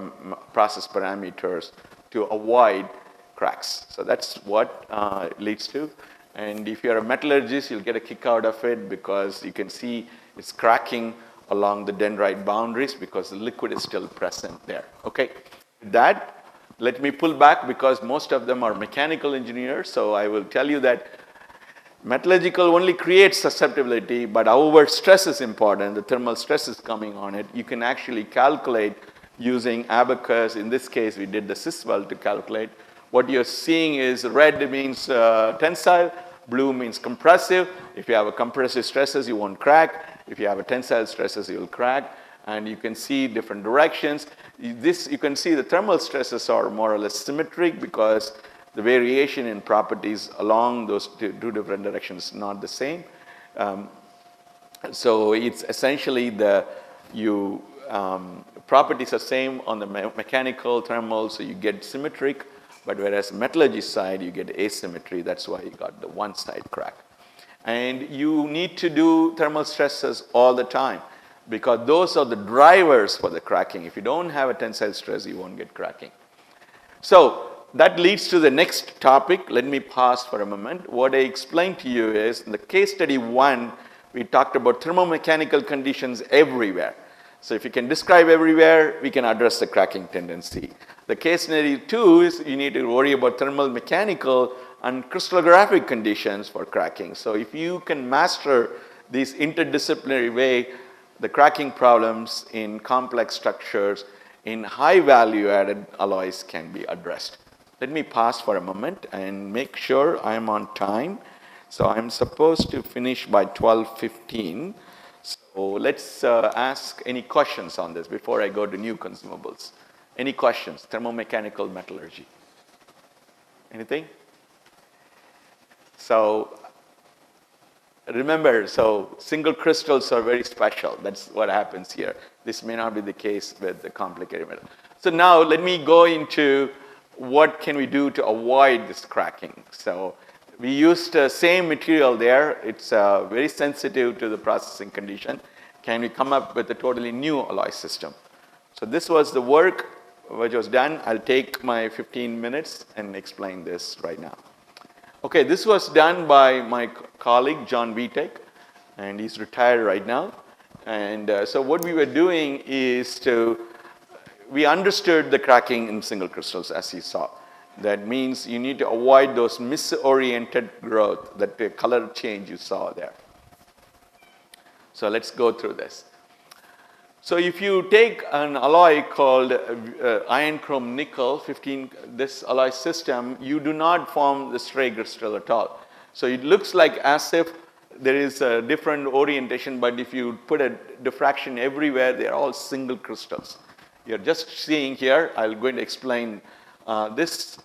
process parameters to avoid cracks. So that's what it leads to. And if you're a metallurgist, you'll get a kick out of it because you can see it's cracking along the dendrite boundaries because the liquid is still present there. Okay, that let me pull back because most of them are mechanical engineers. So I will tell you that metallurgical only creates susceptibility, but however stress is important, the thermal stress is coming on it. You can actually calculate using abacus. In this case, we did the cis weld to calculate. What you're seeing is red means tensile, blue means compressive. If you have a compressive stresses, you won't crack. If you have a tensile stresses, you will crack. And you can see different directions. You can see the thermal stresses are more or less symmetric because the variation in properties along those two different directions is not the same. So it's essentially properties are same on the mechanical, thermal, so you get symmetric, but whereas metallurgy side, you get asymmetry. That's why you got the one side crack. And you need to do thermal stresses all the time because those are the drivers for the cracking. If you don't have a tensile stress, you won't get cracking. So that leads to the next topic. Let me pause for a moment. What I explained to you is in the case study 1, we talked about thermomechanical conditions everywhere. So if you can describe everywhere, we can address the cracking tendency. The case study 2 is you need to worry about thermal mechanical and crystallographic conditions for cracking. So if you can master these interdisciplinary way, the cracking problems in complex structures in high value added alloys can be addressed. Let me pause for a moment and make sure I am on time. So I'm supposed to finish by 12:15. So let's ask any questions on this before I go to new consumables. Any questions? Thermomechanical metallurgy. Anything? So remember, so single crystals are very special. That's what happens here. This may not be the case with the complicated metal. So now let me go into what can we do to avoid this cracking. So we used the same material there. It's very sensitive to the processing condition. Can we come up with a totally new alloy system? So this was the work which was done. I'll take my 15 minutes and explain this right now. Okay, this was done by my colleague, John Vitek, and he's retired right now. And so what we were doing is we understood the cracking in single crystals, as you saw. That means you need to avoid those misoriented growth, that the color change you saw there. So let's go through this. So if you take an alloy called iron chrome nickel 15, this alloy system, you do not form the stray crystal at all. So it looks like as if there is a different orientation, but if you put a diffraction everywhere, they are all single crystals. You're just seeing here, I'm going to explain this.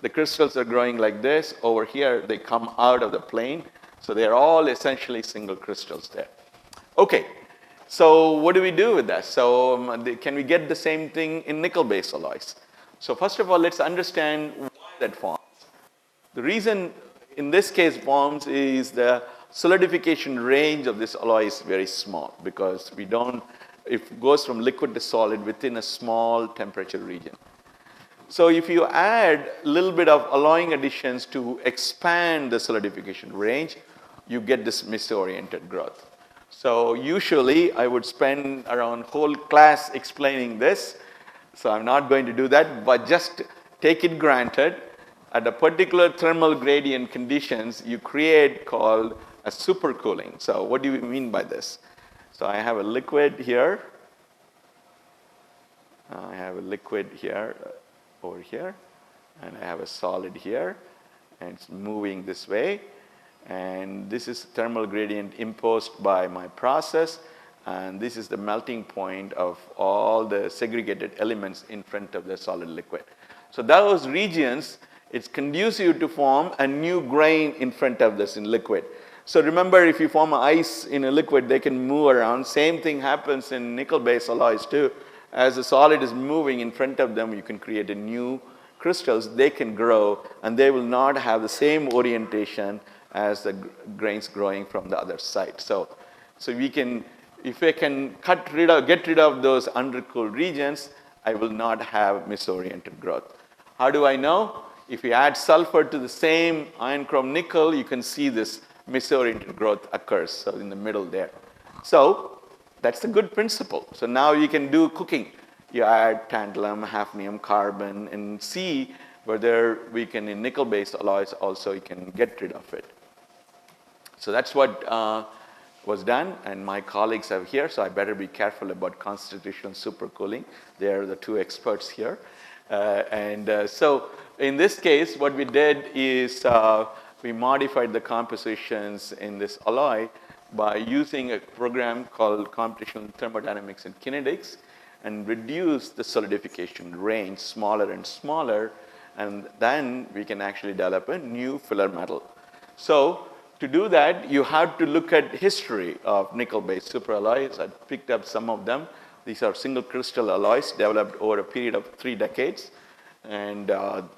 The crystals are growing like this. Over here, they come out of the plane. So they're all essentially single crystals there. Okay. So what do we do with that? So can we get the same thing in nickel-based alloys? So first of all, let's understand why that forms. The reason in this case forms is the solidification range of this alloy is very small because it goes from liquid to solid within a small temperature region. So if you add a little bit of alloying additions to expand the solidification range, you get this misoriented growth. So usually I would spend around whole class explaining this. So I'm not going to do that, but just take it granted. At a particular thermal gradient conditions, you create called a supercooling. So what do we mean by this? So I have a liquid here. I have a liquid here, over here. And I have a solid here. And it's moving this way. And this is thermal gradient imposed by my process. And this is the melting point of all the segregated elements in front of the solid liquid. So those regions, it's conducive to form a new grain in front of this in liquid. So remember, if you form ice in a liquid, they can move around. Same thing happens in nickel-based alloys too. As the solid is moving in front of them, you can create a new crystals. They can grow, and they will not have the same orientation as the grains growing from the other side. So we can, if I can get rid of those undercooled regions, I will not have misoriented growth. How do I know? If you add sulfur to the same iron chrome nickel, you can see this misoriented growth occurs, so in the middle there. So that's a good principle. So now you can do cooking. You add tantalum, hafnium, carbon, and see whether we can, in nickel-based alloys also, you can get rid of it. So that's what was done, and my colleagues are here, so I better be careful about constitutional supercooling. They are the two experts here. So in this case, what we did is we modified the compositions in this alloy by using a program called computational thermodynamics and kinetics, and reduce the solidification range smaller and smaller, and then we can actually develop a new filler metal. So to do that, you have to look at history of nickel-based superalloys. I picked up some of them. These are single crystal alloys developed over a period of 3 decades. And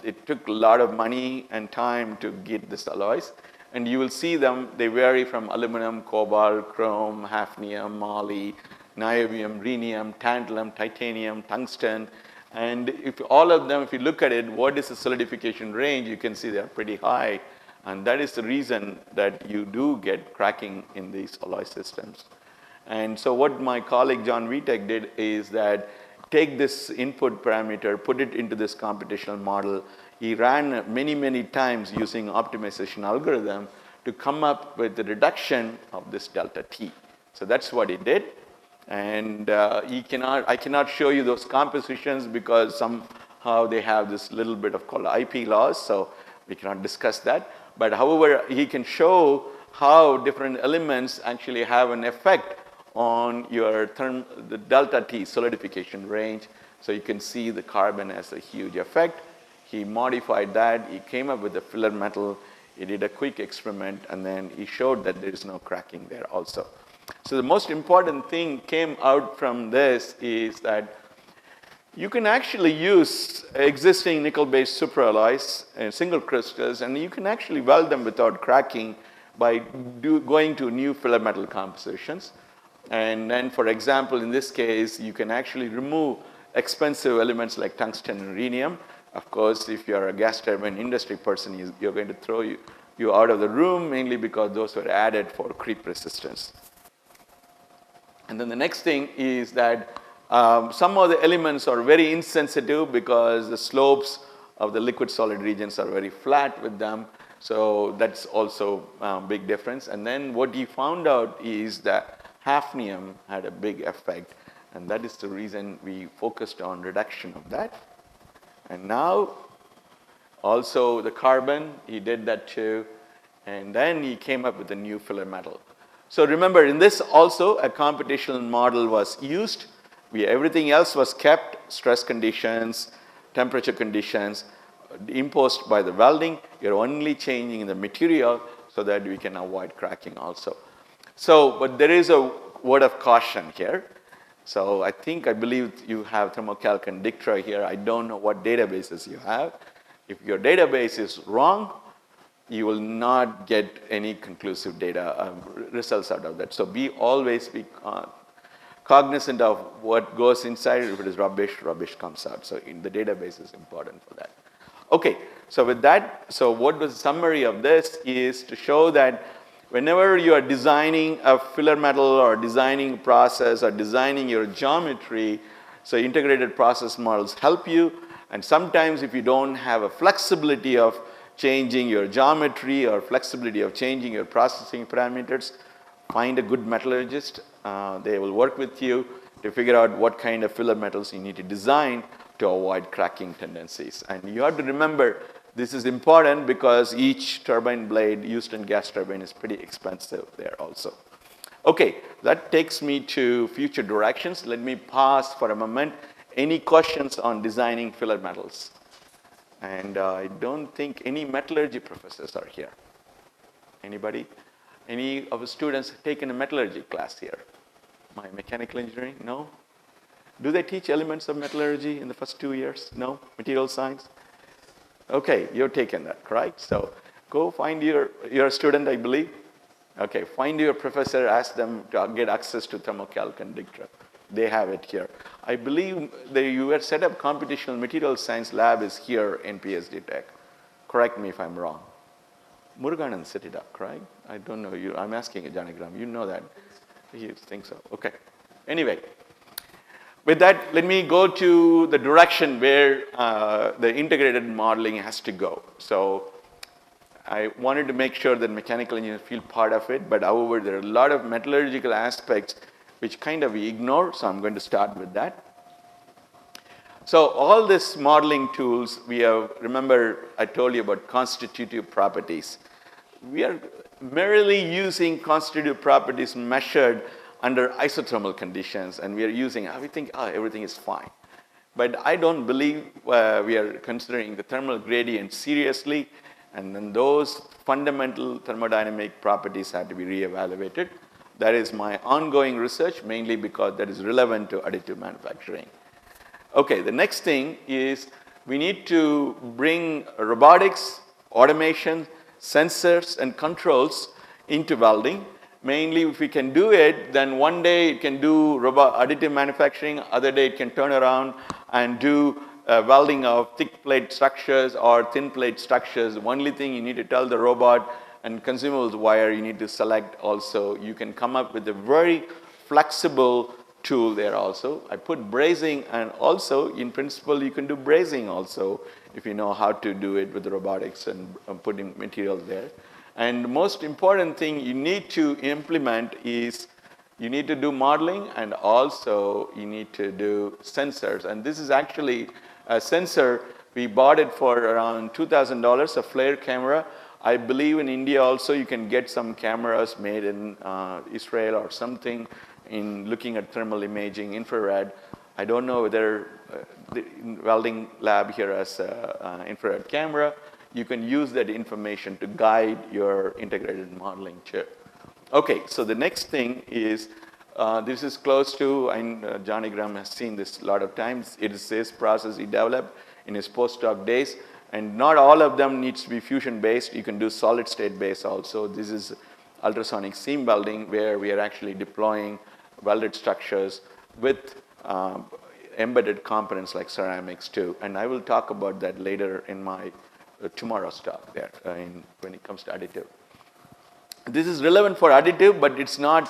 it took a lot of money and time to get these alloys. And you will see them, they vary from aluminum, cobalt, chrome, hafnium, moly, niobium, rhenium, tantalum, titanium, tungsten. And if all of them, if you look at it, what is the solidification range, you can see they're pretty high. And that is the reason that you do get cracking in these alloy systems. And so what my colleague John Vitek did is that take this input parameter, put it into this computational model. He ran many, many times using optimization algorithm to come up with the reduction of this delta T. So that's what he did. And I cannot show you those compositions because somehow they have this little bit of called IP laws, so we cannot discuss that. But however, he can show how different elements actually have an effect on your the delta T solidification range. So you can see the carbon has a huge effect. He modified that. He came up with a filler metal. He did a quick experiment, and then he showed that there is no cracking there also. So the most important thing came out from this is that you can actually use existing nickel-based superalloys and single crystals, and you can actually weld them without cracking by going to new filler metal compositions. And then, for example, in this case, you can actually remove expensive elements like tungsten and rhenium. Of course, if you're a gas turbine industry person, you're going to throw you out of the room, mainly because those were added for creep resistance. And then the next thing is that some of the elements are very insensitive because the slopes of the liquid solid regions are very flat with them. So that's also a big difference. And then what he found out is that hafnium had a big effect, and that is the reason we focused on reduction of that. And now also the carbon, he did that too, and then he came up with a new filler metal. So remember, in this also a computational model was used. Everything else was kept, stress conditions, temperature conditions imposed by the welding. You're only changing the material so that we can avoid cracking also. So, but there is a word of caution here. So I believe you have thermocalc and Dictra here. I don't know what databases you have. If your database is wrong, you will not get any conclusive data results out of that. So always be cognizant of what goes inside. If it is rubbish, rubbish comes out. So in the database is important for that. Okay, so with that, so what was the summary of this is to show that whenever you are designing a filler metal or designing a process or designing your geometry, so integrated process models help you. And sometimes if you don't have a flexibility of changing your geometry or flexibility of changing your processing parameters, find a good metallurgist. They will work with you to figure out what kind of filler metals you need to design to avoid cracking tendencies. And you have to remember, this is important because each turbine blade used in gas turbine is pretty expensive there also. Okay, that takes me to future directions. Let me pause for a moment. Any questions on designing filler metals? And I don't think any metallurgy professors are here. Anybody? Any of the students have taken a metallurgy class here? My mechanical engineering? No? Do they teach elements of metallurgy in the first 2 years? No? Material science? Okay, you've taken that, correct? So go find your student, I believe. Okay, find your professor, ask them to get access to thermocalc and Dictra. They have it here. I believe you had set up computational material science lab is here in PSD Tech. Correct me if I'm wrong. Muruganan set it up, correct? I don't know. I'm asking a Janagram. You know that. You think so. Okay. Anyway, with that, let me go to the direction where the integrated modeling has to go. So I wanted to make sure that mechanical engineers feel part of it, but however, there are a lot of metallurgical aspects which kind of we ignore, so I'm going to start with that. So all these modeling tools, we have, remember I told you about constitutive properties. We are merely using constitutive properties measured under isothermal conditions, and we are using, we think, everything is fine. But I don't believe we are considering the thermal gradient seriously, and then those fundamental thermodynamic properties have to be reevaluated. That is my ongoing research, mainly because that is relevant to additive manufacturing. Okay, the next thing is we need to bring robotics, automation, sensors, and controls into welding. Mainly, if we can do it, then one day it can do additive manufacturing, other day it can turn around and do welding of thick plate structures or thin plate structures. The only thing you need to tell the robot and consumables wire you need to select also. You can come up with a very flexible tool there also. I put brazing, and also in principle you can do brazing also if you know how to do it with the robotics and putting materials there. And the most important thing you need to implement is you need to do modeling, and also you need to do sensors. And this is actually a sensor. We bought it for around $2,000, a flare camera. I believe in India also you can get some cameras made in Israel or something in looking at thermal imaging, infrared. I don't know whether the welding lab here has an infrared camera. You can use that information to guide your integrated modeling too. Okay, so the next thing is, this is close to, and Johnny Graham has seen this a lot of times, it is his process he developed in his postdoc days, and not all of them needs to be fusion based. You can do solid state based also. This is ultrasonic seam welding, where we are actually deploying welded structures with embedded components like ceramics too. And I will talk about that later in my tomorrow's talk there when it comes to additive. This is relevant for additive, but it's not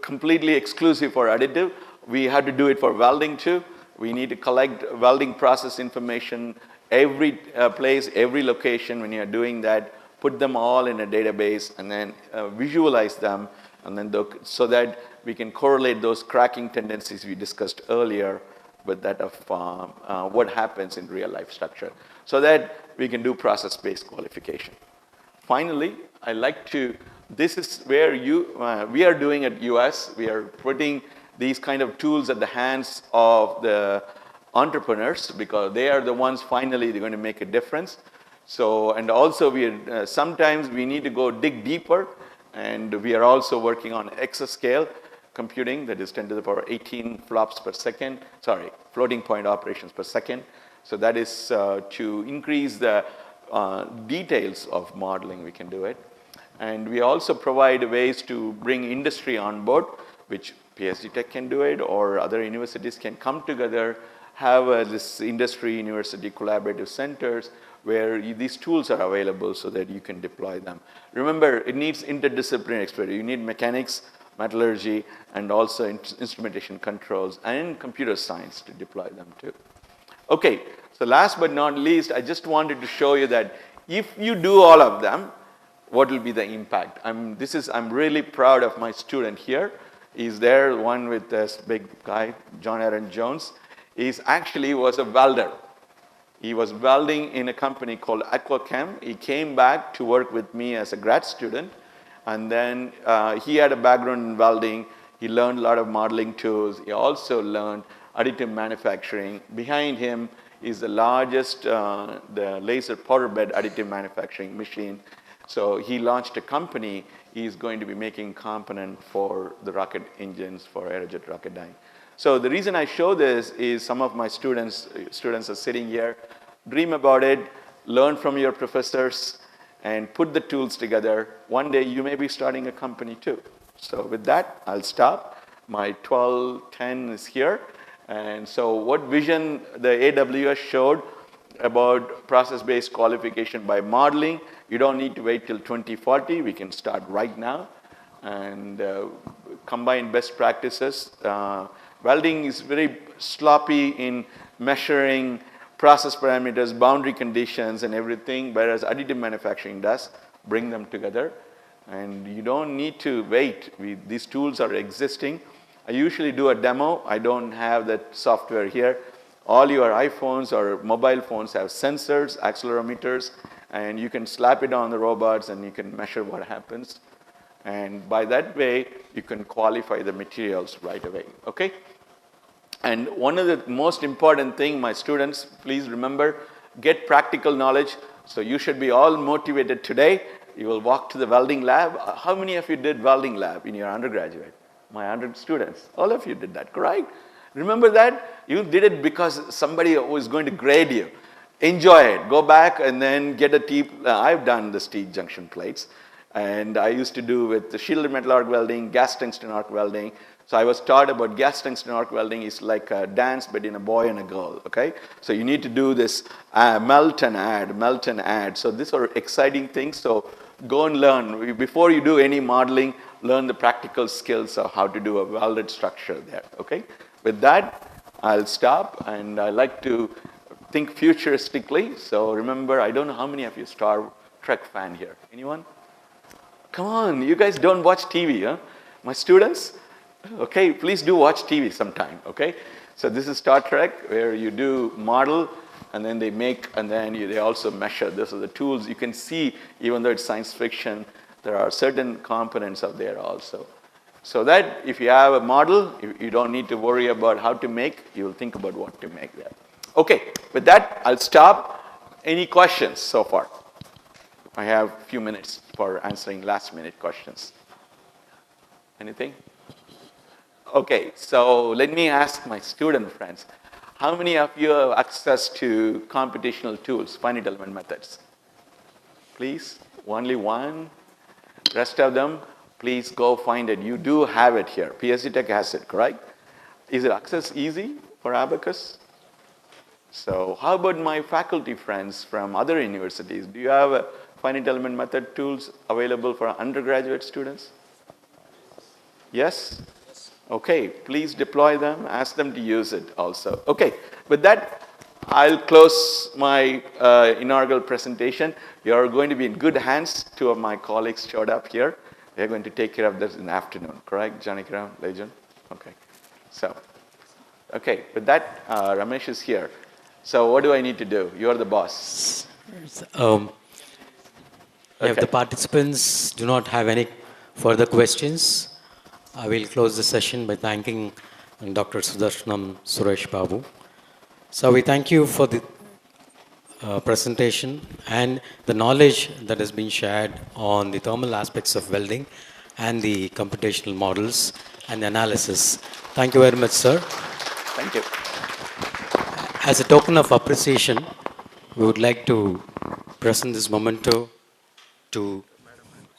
completely exclusive for additive. We have to do it for welding too. We need to collect welding process information, every place, every location. When you're doing that, put them all in a database and then visualize them, and then so that we can correlate those cracking tendencies we discussed earlier with that of what happens in real life structure, so that we can do process-based qualification. Finally, I like to, this is where we are doing at US, we are putting these kind of tools at the hands of the entrepreneurs, because they are the ones finally they're going to make a difference. So, and also sometimes we need to go dig deeper, and we are also working on exascale computing, that is 10 to the power 18 flops per second, sorry, floating point operations per second. So that is to increase the details of modeling, we can do it. And we also provide ways to bring industry on board, which PSD Tech can do it, or other universities can come together, have this industry university collaborative centers where these tools are available so that you can deploy them. Remember, it needs interdisciplinary expertise. You need mechanics, metallurgy, and also instrumentation controls and computer science to deploy them too. Okay, so last but not least, I just wanted to show you that if you do all of them, what will be the impact? I'm really proud of my student here. He's there, one with this big guy, John Aaron Jones. He's actually was a welder. He was welding in a company called Aquachem. He came back to work with me as a grad student, and then he had a background in welding. He learned a lot of modeling tools. He also learned additive manufacturing. Behind him is the largest the laser powder bed additive manufacturing machine. So he launched a company. He's going to be making component for the rocket engines for Aerojet Rocketdyne. So the reason I show this is some of my students are sitting here. Dream about it, learn from your professors, and put the tools together. One day you may be starting a company too. So with that, I'll stop. My 1210 is here. And so what vision the AWS showed about process-based qualification by modeling, you don't need to wait till 2040. We can start right now and combine best practices. Welding is very sloppy in measuring process parameters, boundary conditions, and everything, whereas additive manufacturing does bring them together. And you don't need to wait. These tools are existing. I usually do a demo. I don't have that software here. All your iPhones or mobile phones have sensors, accelerometers, and you can slap it on the robots and you can measure what happens. And by that way, you can qualify the materials right away, okay? And one of the most important thing, my students, please remember, get practical knowledge. So you should be all motivated today. You will walk to the welding lab. How many of you did welding lab in your undergraduate? My 100 students. All of you did that, correct? Remember that? You did it because somebody was going to grade you. Enjoy it. Go back and then get a T. I've done the T junction plates. And I used to do with the shielded metal arc welding, gas tungsten arc welding. So I was taught about gas tungsten arc welding is like a dance between a boy and a girl, okay? So you need to do this melt and add, melt and add. So these are exciting things. So go and learn. Before you do any modeling, learn the practical skills of how to do a welded structure there, okay? With that, I'll stop, and I like to think futuristically. So remember, I don't know how many of you Star Trek fan here. Anyone? Come on, you guys don't watch TV, huh? My students? Okay, please do watch TV sometime, okay? So this is Star Trek, where you do model, and then they make, and then they also measure. These are the tools. You can see, even though it's science fiction, there are certain components out there also. So that if you have a model, you don't need to worry about how to make, you will think about what to make there. Okay, with that, I'll stop. Any questions so far? I have a few minutes for answering last minute questions. Anything? Okay, so let me ask my student friends. How many of you have access to computational tools, finite element methods? Please, only one. Rest of them, please go find it. You do have it here. PSG Tech has it, correct? Is it access easy for Abacus? So how about my faculty friends from other universities? Do you have finite element method tools available for undergraduate students? Yes? Okay, please deploy them, ask them to use it also. Okay, with that, I'll close my inaugural presentation. You're going to be in good hands. Two of my colleagues showed up here. They're going to take care of this in the afternoon, correct, Johnny Kiram, Legion? Okay, so, okay, with that, Ramesh is here. So what do I need to do? You're the boss. Um, If Okay. the participants do not have any further questions, I will close the session by thanking Dr. Sudarsanam Suresh Babu. So we thank you for the presentation and the knowledge that has been shared on the thermal aspects of welding and the computational models and analysis. Thank you very much, sir. Thank you. As a token of appreciation, we would like to present this memento to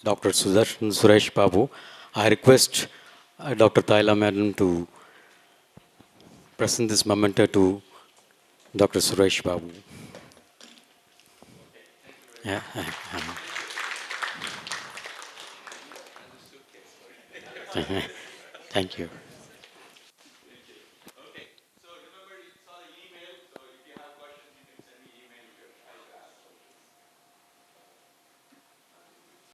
Dr. Sudarshan Suresh Babu. I request Dr. Thaila Madam to present this memento to Dr. Suresh Babu. Yeah. Thank you.